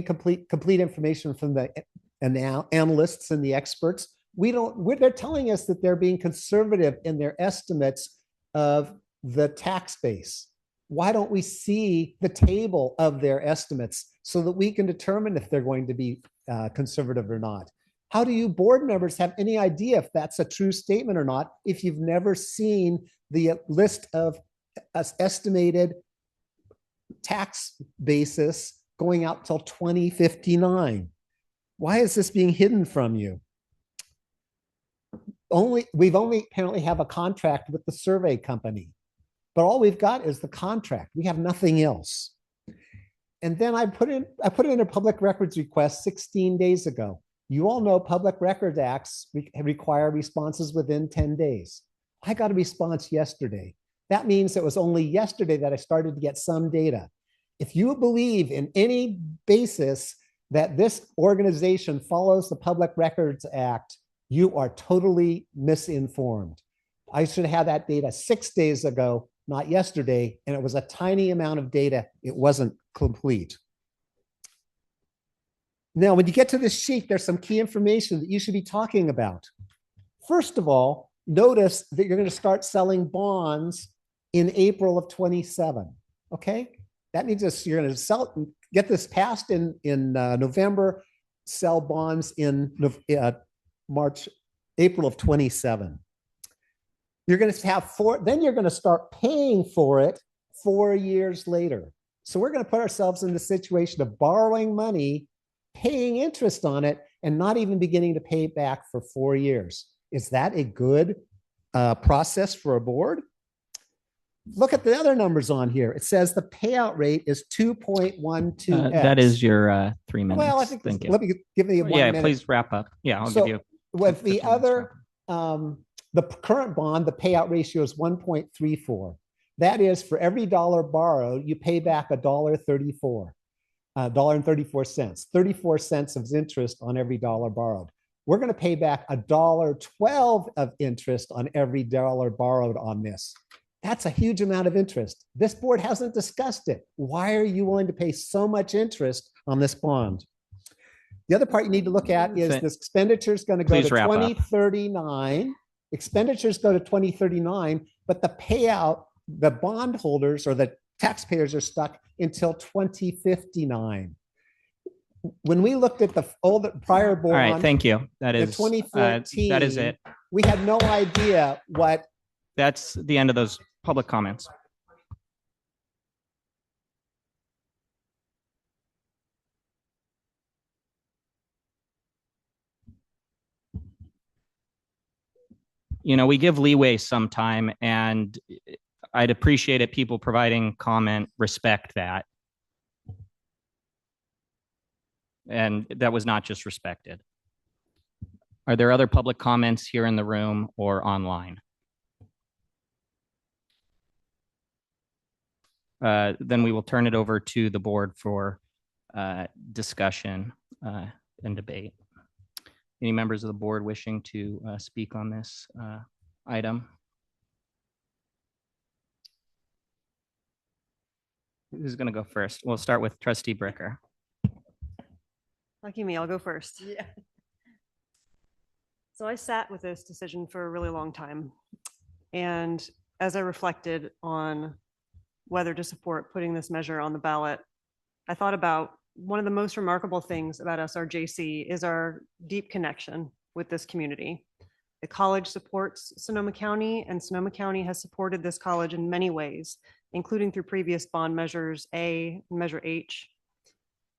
complete information from the analysts and the experts. They're telling us that they're being conservative in their estimates of the tax base. Why don't we see the table of their estimates so that we can determine if they're going to be conservative or not? How do you board members have any idea if that's a true statement or not if you've never seen the list of estimated tax basis going out till 2059? Why is this being hidden from you? We've only apparently have a contract with the survey company, but all we've got is the contract. We have nothing else. And then I put in a public records request 16 days ago. You all know Public Records Acts require responses within 10 days. I got a response yesterday. That means it was only yesterday that I started to get some data. If you believe in any basis that this organization follows the Public Records Act, you are totally misinformed. I should have had that data 6 days ago, not yesterday, and it was a tiny amount of data. It wasn't complete. Now, when you get to this sheet, there's some key information that you should be talking about. First of all, notice that you're going to start selling bonds in April of 27. Okay, that means you're going to get this passed in November, sell bonds in April of 27. You're going to have then you're going to start paying for it 4 years later. So we're going to put ourselves in the situation of borrowing money, paying interest on it, and not even beginning to pay it back for 4 years. Is that a good process for a board? Look at the other numbers on here. It says the payout rate is 2.12x. That is your 3 minutes. Well, I think Thank you. let me give me 1 minute. Yeah, please wrap up. Yeah, I'll So give you. with 15 the minutes other, wrap up. the current bond, the payout ratio is 1.34. That is, for every dollar borrowed, you pay back $1.34, $1.34, 34 cents of interest on every dollar borrowed. We're going to pay back $1.12 of interest on every dollar borrowed on this. That's a huge amount of interest. This board hasn't discussed it. Why are you willing to pay so much interest on this bond? The other part you need to look at is this expenditure is going to go to 2039. Expenditures go to 2039, but the payout, the bondholders or the taxpayers are stuck until 2059. When we looked at the prior bond, All right, thank you. That is 2014. That is it. We had no idea what. That's the end of those public comments. You know, we give leeway sometime, and I'd appreciate it. People providing comment, respect that. And that was not just respected. Are there other public comments here in the room or online? Then we will turn it over to the board for discussion and debate. Any members of the board wishing to speak on this item? Who's going to go first? We'll start with Trustee Bricker. Lucky me, I'll go first. Yeah. So I sat with this decision for a really long time. And as I reflected on whether to support putting this measure on the ballot, I thought about one of the most remarkable things about SRJC is our deep connection with this community. The college supports Sonoma County, and Sonoma County has supported this college in many ways, including through previous bond measures A and Measure H.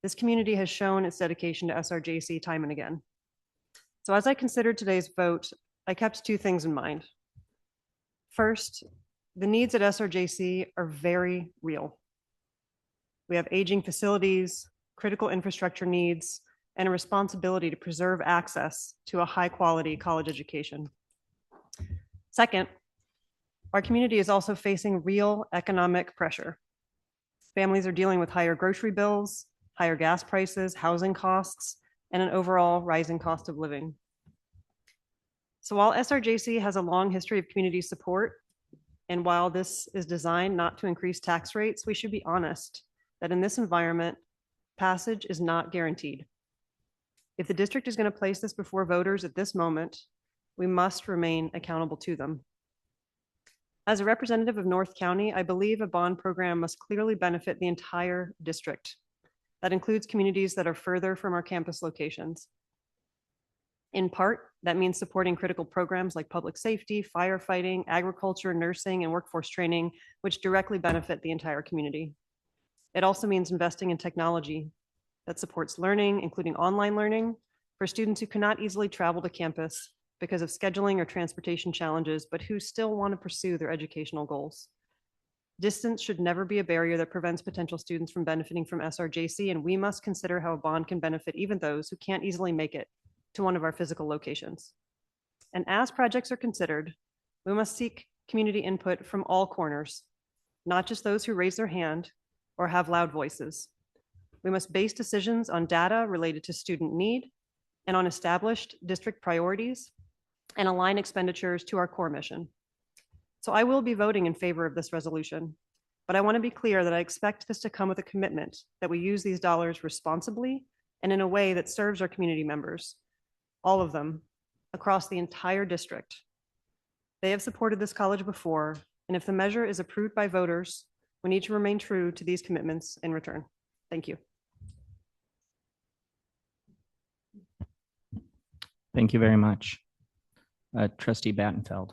This community has shown its dedication to SRJC time and again. So as I considered today's vote, I kept two things in mind. First, the needs at SRJC are very real. We have aging facilities, critical infrastructure needs, and a responsibility to preserve access to a high-quality college education. Second, our community is also facing real economic pressure. Families are dealing with higher grocery bills, higher gas prices, housing costs, and an overall rising cost of living. So while SRJC has a long history of community support, and while this is designed not to increase tax rates, we should be honest that in this environment, passage is not guaranteed. If the district is going to place this before voters at this moment, we must remain accountable to them. As a representative of North County, I believe a bond program must clearly benefit the entire district. That includes communities that are further from our campus locations. In part, that means supporting critical programs like public safety, firefighting, agriculture, nursing, and workforce training, which directly benefit the entire community. It also means investing in technology that supports learning, including online learning, for students who cannot easily travel to campus because of scheduling or transportation challenges, but who still want to pursue their educational goals. Distance should never be a barrier that prevents potential students from benefiting from SRJC, and we must consider how a bond can benefit even those who can't easily make it to one of our physical locations. And as projects are considered, we must seek community input from all corners, not just those who raise their hand or have loud voices. We must base decisions on data related to student need and on established district priorities and align expenditures to our core mission. So I will be voting in favor of this resolution, but I want to be clear that I expect this to come with a commitment that we use these dollars responsibly and in a way that serves our community members, all of them, across the entire district. They have supported this college before, and if the measure is approved by voters, we need to remain true to these commitments in return. Thank you. Thank you very much. Trustee Battenfeld.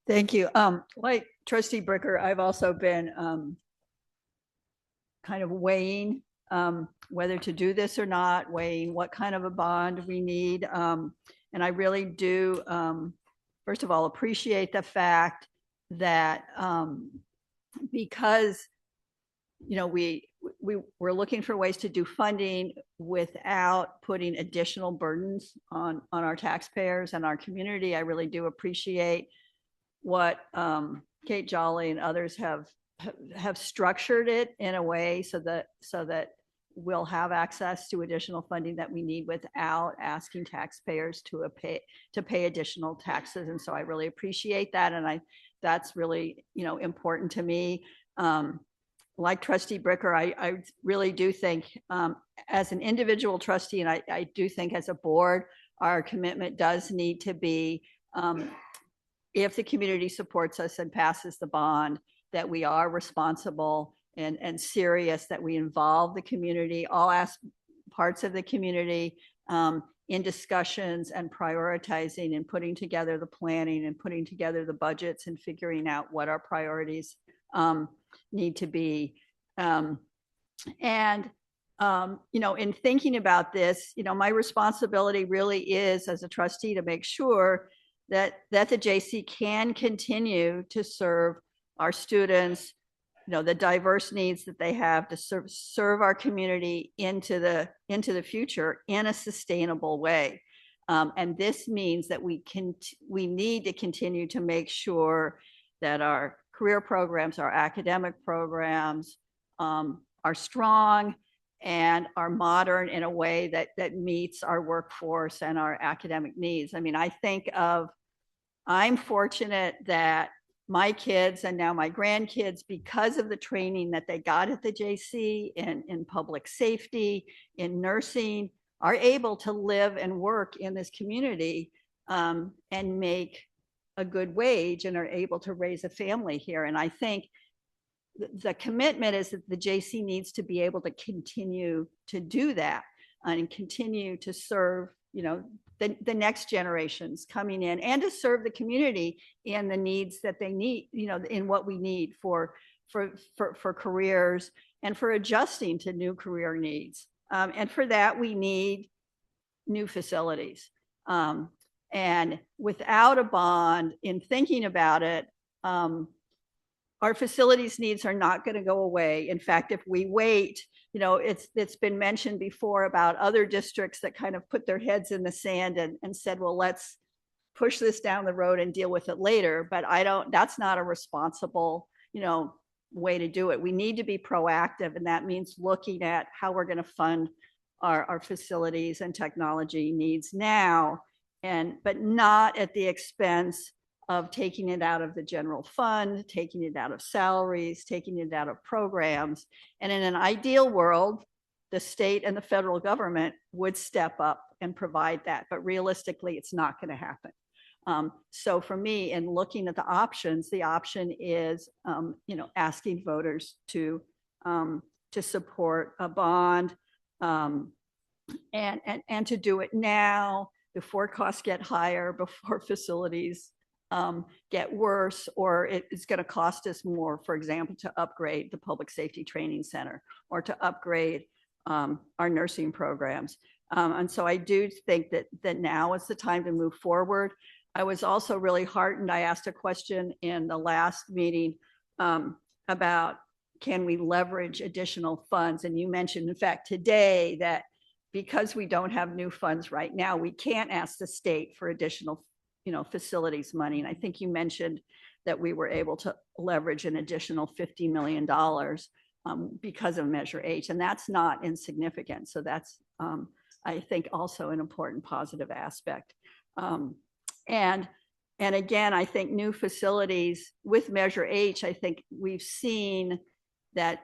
Thank you. Like Trustee Bricker, I've also been kind of weighing whether to do this or not, weighing what kind of a bond we need. And I really do, first of all, appreciate the fact that because, you know, we're looking for ways to do funding without putting additional burdens on our taxpayers and our community. I really do appreciate what Kate Jolly and others have structured it in a way so that we'll have access to additional funding that we need without asking taxpayers to pay additional taxes. And so I really appreciate that, and that's really, you know, important to me. Like Trustee Bricker, I really do think as an individual trustee, and I do think as a board, our commitment does need to be, if the community supports us and passes the bond, that we are responsible and serious, that we involve the community, all parts of the community in discussions and prioritizing and putting together the planning and putting together the budgets and figuring out what our priorities need to be. You know, in thinking about this, you know, my responsibility really is as a trustee to make sure that the JC can continue to serve our students, you know, the diverse needs that they have to serve our community into the future in a sustainable way. And this means that we need to continue to make sure that our career programs, our academic programs are strong and are modern in a way that meets our workforce and our academic needs. I mean, I'm fortunate that my kids and now my grandkids, because of the training that they got at the JC in public safety, in nursing, are able to live and work in this community and make a good wage and are able to raise a family here. And I think the commitment is that the JC needs to be able to continue to do that and continue to serve, you know, the next generations coming in, and to serve the community in the needs that they need, in what we need for careers and for adjusting to new career needs. And for that, we need new facilities. And without a bond, in thinking about it, our facilities needs are not going to go away. In fact, if we wait, it's been mentioned before about other districts that kind of put their heads in the sand and said, well, let's push this down the road and deal with it later. But that's not a responsible, way to do it. We need to be proactive, and that means looking at how we're going to fund our facilities and technology needs now, but not at the expense of taking it out of the general fund, taking it out of salaries, taking it out of programs. And in an ideal world, the state and the federal government would step up and provide that. But realistically, it's not going to happen. So for me, in looking at the option is, asking voters to support a bond, and to do it now before costs get higher, before facilities get worse, or it's going to cost us more, for example, to upgrade the Public Safety Training Center or to upgrade our nursing programs. And so I do think that now is the time to move forward. I was also really heartened. I asked a question in the last meeting about, can we leverage additional funds? And you mentioned, in fact, today that because we don't have new funds right now, we can't ask the state for additional, facilities money. And I think you mentioned that we were able to leverage an additional $50 million because of Measure H, and that's not insignificant. So that's, I think, also an important positive aspect. And again, I think new facilities with Measure H, I think we've seen that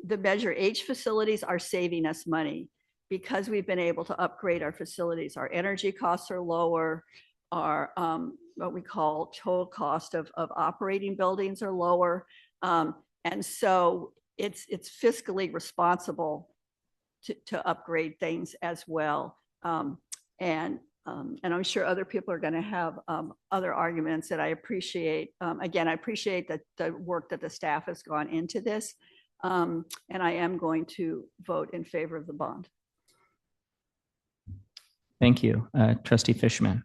the Measure H facilities are saving us money because we've been able to upgrade our facilities. Our energy costs are lower. Our what we call total cost of operating buildings are lower. And so it's fiscally responsible to upgrade things as well. And I'm sure other people are going to have other arguments that I appreciate. Again, I appreciate the work that the staff has gone into this. And I am going to vote in favor of the bond. Thank you. Trustee Fishman.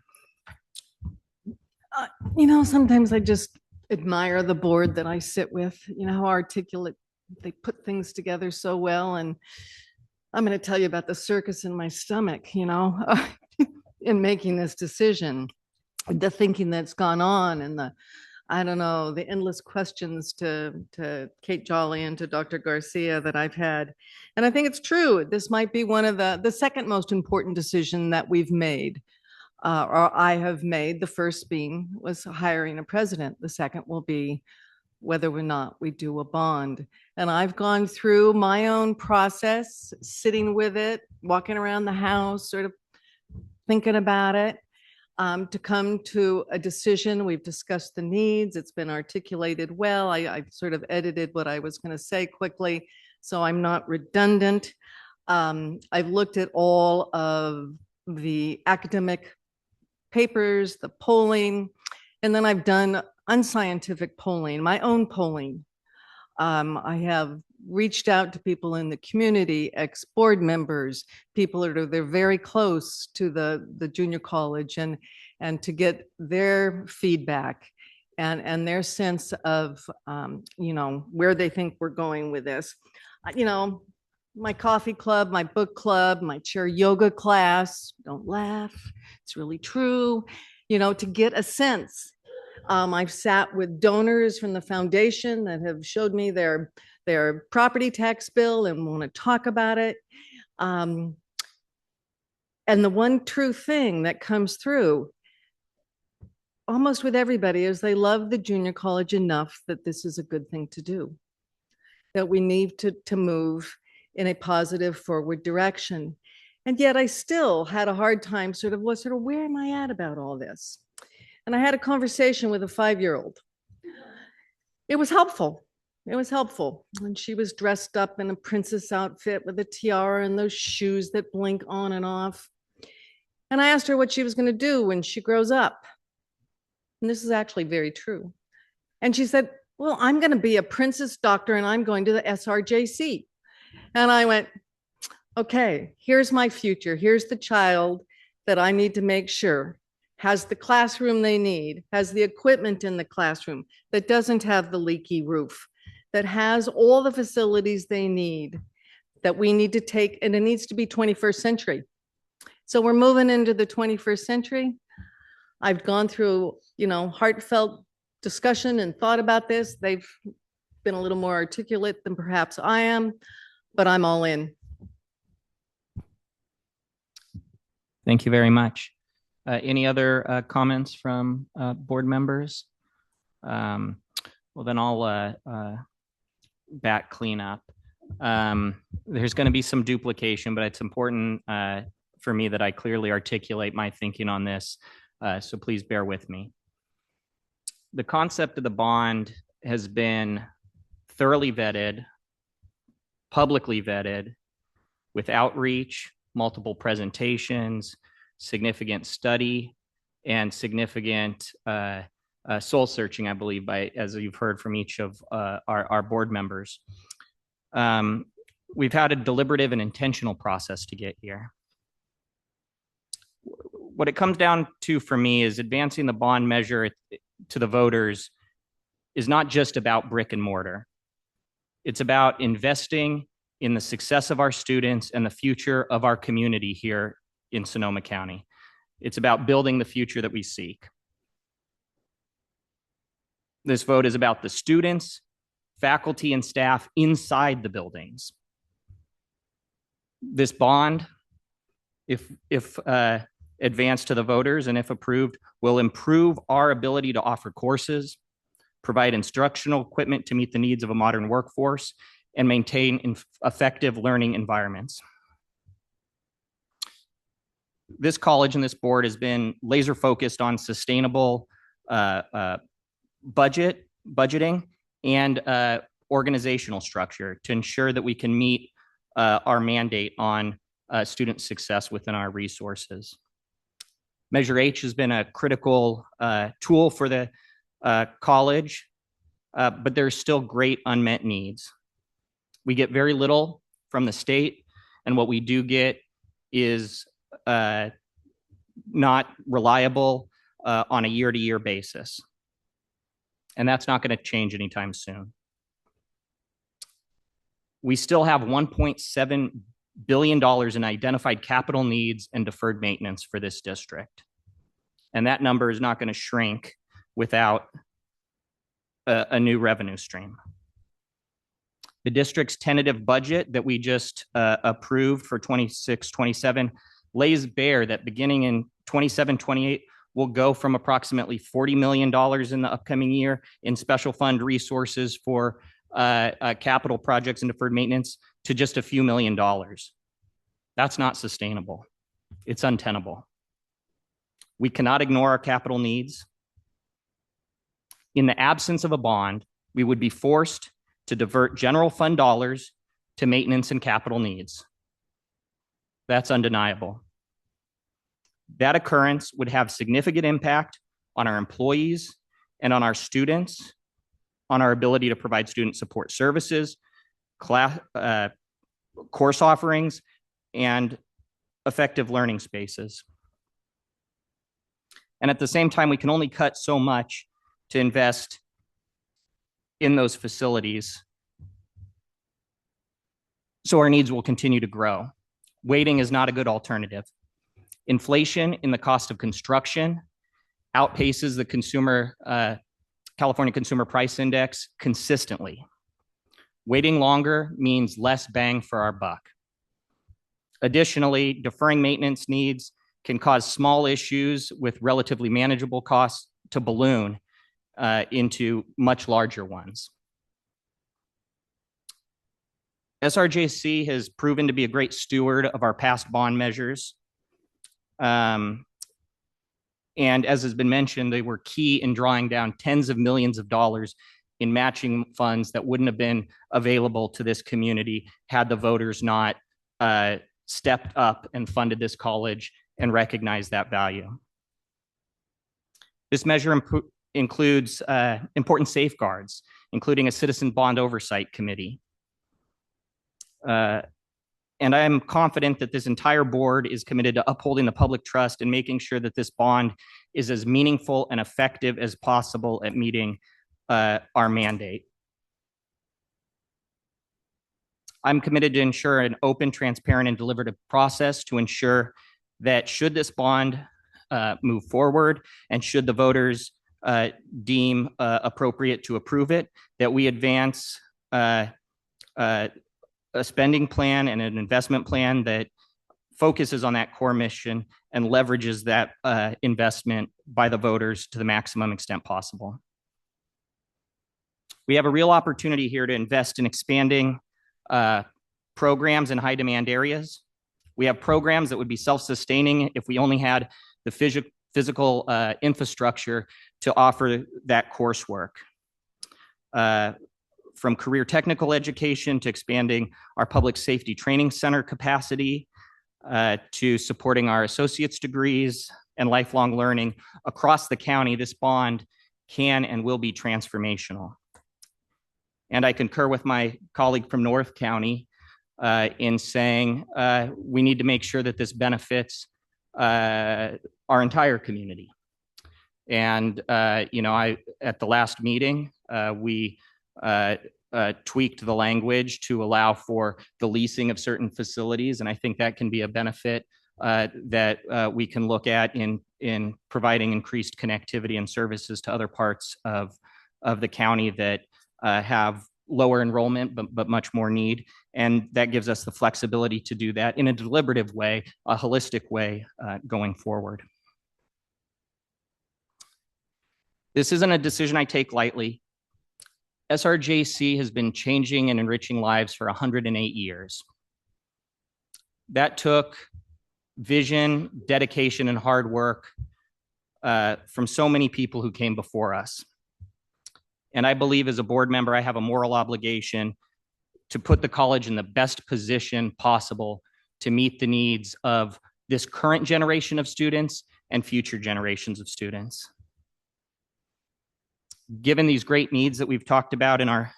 Sometimes I just admire the board that I sit with, how articulate they put things together so well. And I'm going to tell you about the circus in my stomach, in making this decision, the thinking that's gone on, and the endless questions to Kate Jolly and to Dr. Garcia that I've had. And I think it's true. This might be one of the second most important decision that we've made, or I have made. The first being was hiring a president. The second will be whether or not we do a bond. And I've gone through my own process, sitting with it, walking around the house, sort of thinking about it, to come to a decision. We've discussed the needs. It's been articulated well. I sort of edited what I was going to say quickly, so I'm not redundant. I've looked at all of the academic papers, the polling, and then I've done unscientific polling, my own polling. I have reached out to people in the community, ex-board members, people they're very close to the junior college, and to get their feedback and their sense of where they think we're going with this. My coffee club, my book club, my chair yoga class, don't laugh, it's really true, to get a sense. I've sat with donors from the foundation that have showed me their property tax bill and want to talk about it. And the one true thing that comes through almost with everybody is they love the junior college enough that this is a good thing to do, that we need to move in a positive forward direction. And yet I still had a hard time sort of where am I at about all this? And I had a conversation with a 5-year-old. It was helpful. It was helpful. And she was dressed up in a princess outfit with a tiara and those shoes that blink on and off. And I asked her what she was going to do when she grows up. And this is actually very true. And she said, well, I'm going to be a princess doctor and I'm going to the SRJC. And I went, okay, here's my future. Here's the child that I need to make sure has the classroom they need, has the equipment in the classroom, that doesn't have the leaky roof, that has all the facilities they need, that we need to take, and it needs to be 21st century. So we're moving into the 21st century. I've gone through, heartfelt discussion and thought about this. They've been a little more articulate than perhaps I am, but I'm all in. Thank you very much. Any other comments from board members? Well, then I'll back clean up. There's going to be some duplication, but it's important for me that I clearly articulate my thinking on this. So please bear with me. The concept of the bond has been thoroughly vetted, publicly vetted, with outreach, multiple presentations, significant study, and significant soul searching, I believe, as you've heard from each of our board members. We've had a deliberative and intentional process to get here. What it comes down to for me is advancing the bond measure to the voters is not just about brick and mortar. It's about investing in the success of our students and the future of our community here in Sonoma County. It's about building the future that we seek. This vote is about the students, faculty, and staff inside the buildings. This bond, if advanced to the voters and if approved, will improve our ability to offer courses, provide instructional equipment to meet the needs of a modern workforce, and maintain effective learning environments. This college and this board has been laser focused on sustainable budgeting and organizational structure to ensure that we can meet our mandate on student success within our resources. Measure H has been a critical tool for the college, but there's still great unmet needs. We get very little from the state, and what we do get is not reliable on a year-to-year basis. And that's not going to change anytime soon. We still have $1.7 billion in identified capital needs and deferred maintenance for this district. And that number is not going to shrink without a new revenue stream. The district's tentative budget that we just approved for 26-27 lays bare that beginning in 27-28, we'll go from approximately $40 million in the upcoming year in special fund resources for capital projects and deferred maintenance to just a few $1 million. That's not sustainable. It's untenable. We cannot ignore our capital needs. In the absence of a bond, we would be forced to divert general fund dollars to maintenance and capital needs. That's undeniable. That occurrence would have significant impact on our employees and on our students, on our ability to provide student support services, course offerings, and effective learning spaces. And at the same time, we can only cut so much to invest in those facilities, so our needs will continue to grow. Waiting is not a good alternative. Inflation in the cost of construction outpaces the California Consumer Price Index consistently. Waiting longer means less bang for our buck. Additionally, deferring maintenance needs can cause small issues with relatively manageable costs to balloon into much larger ones. SRJC has proven to be a great steward of our past bond measures. And as has been mentioned, they were key in drawing down tens of millions of dollars in matching funds that wouldn't have been available to this community had the voters not stepped up and funded this college and recognize that value. This measure includes important safeguards, including a citizen bond oversight committee. And I am confident that this entire board is committed to upholding the public trust and making sure that this bond is as meaningful and effective as possible at meeting our mandate. I'm committed to ensure an open, transparent, and deliberative process to ensure that should this bond move forward and should the voters deem appropriate to approve it, that we advance a spending plan and an investment plan that focuses on that core mission and leverages that investment by the voters to the maximum extent possible. We have a real opportunity here to invest in expanding programs in high demand areas. We have programs that would be self-sustaining if we only had the physical infrastructure to offer that coursework. From career technical education to expanding our public safety training center capacity, to supporting our associate's degrees and lifelong learning across the county, this bond can and will be transformational. And I concur with my colleague from North County in saying we need to make sure that this benefits our entire community. And, at the last meeting, we tweaked the language to allow for the leasing of certain facilities. And I think that can be a benefit that we can look at in providing increased connectivity and services to other parts of the county that have lower enrollment, but much more need. And that gives us the flexibility to do that in a deliberative way, a holistic way going forward. This isn't a decision I take lightly. SRJC has been changing and enriching lives for 108 years. That took vision, dedication, and hard work from so many people who came before us. And I believe as a board member, I have a moral obligation to put the college in the best position possible to meet the needs of this current generation of students and future generations of students. Given these great needs that we've talked about in our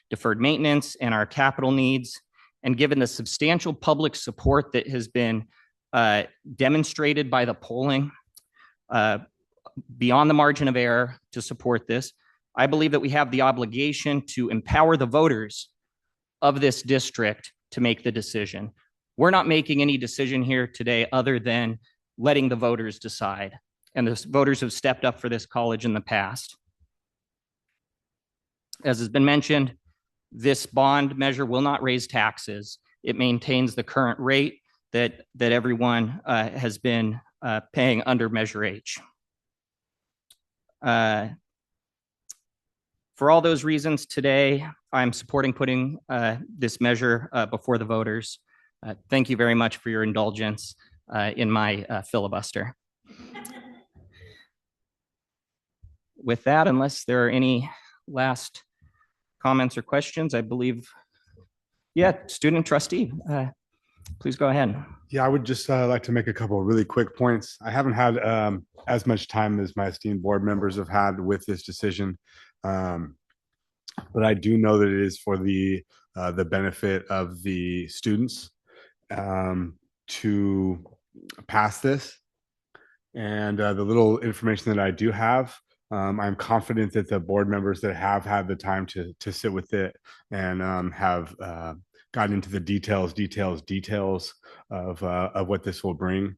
deferred maintenance and our capital needs, and given the substantial public support that has been demonstrated by the polling beyond the margin of error to support this, I believe that we have the obligation to empower the voters of this district to make the decision. We're not making any decision here today other than letting the voters decide. And the voters have stepped up for this college in the past. As has been mentioned, this bond measure will not raise taxes. It maintains the current rate that everyone has been paying under Measure H. For all those reasons today, I'm supporting putting this measure before the voters. Thank you very much for your indulgence in my filibuster. With that, unless there are any last comments or questions, I believe, student trustee, please go ahead. Yeah, I would just like to make a couple of really quick points. I haven't had as much time as my esteemed board members have had with this decision, but I do know that it is for the benefit of the students to pass this. And the little information that I do have, I'm confident that the board members that have had the time to sit with it and have gotten into the details of what this will bring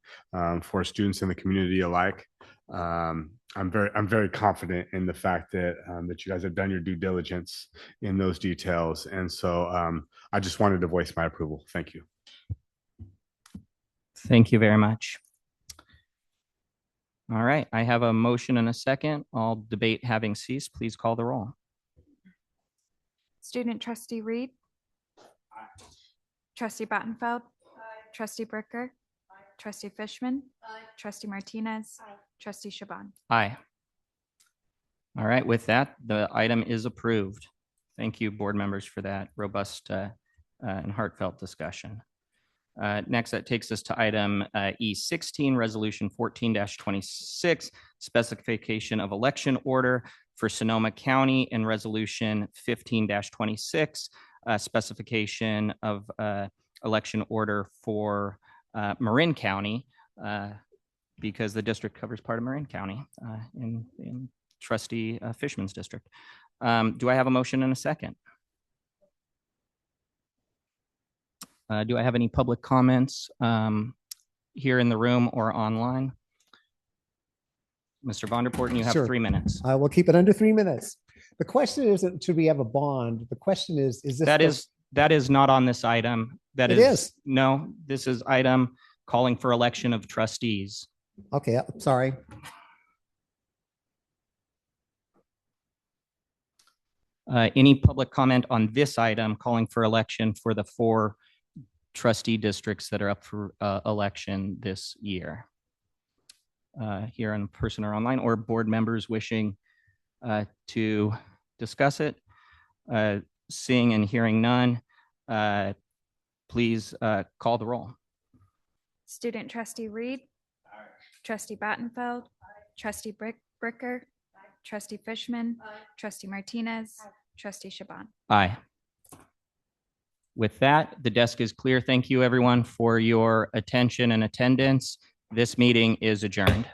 for students in the community alike. I'm very confident in the fact that that you guys have done your due diligence in those details, and so I just wanted to voice my approval. Thank you. Thank you very much. All right, I have a motion and a second. All debate having ceased, please call the roll. Student trustee Reed. Aye. Trustee Battenfeld. Aye. Trustee Bricker. Aye. Trustee Fishman. Aye. Trustee Martinez. Aye. Trustee Shaban. Aye. All right, with that, the item is approved. Thank you, board members, for that robust and heartfelt discussion. Next, that takes us to item E16, Resolution 14-26, specification of election order for Sonoma County, and Resolution 15-26, specification of election order for Marin County, because the district covers part of Marin County in Trustee Fishman's district. Do I have a motion and a second? Do I have any public comments here in the room or online? Mr. Vonderpoorten, you have Sure. 3 minutes. I will keep it under 3 minutes. The question isn't, should we have a bond? The question is this? That is not on this item. That It is. is. No, this is item calling for election of trustees. Okay, I'm sorry. Any public comment on this item calling for election for the 4 trustee districts that are up for election this year? Here in person or online, or board members wishing to discuss it? Seeing and hearing none, please call the roll. Student trustee Reed. Trustee Battenfeld. Trustee Bricker. Trustee Fishman. Trustee Martinez. Trustee Shaban. Aye. With that, the desk is clear. Thank you, everyone, for your attention and attendance. This meeting is adjourned.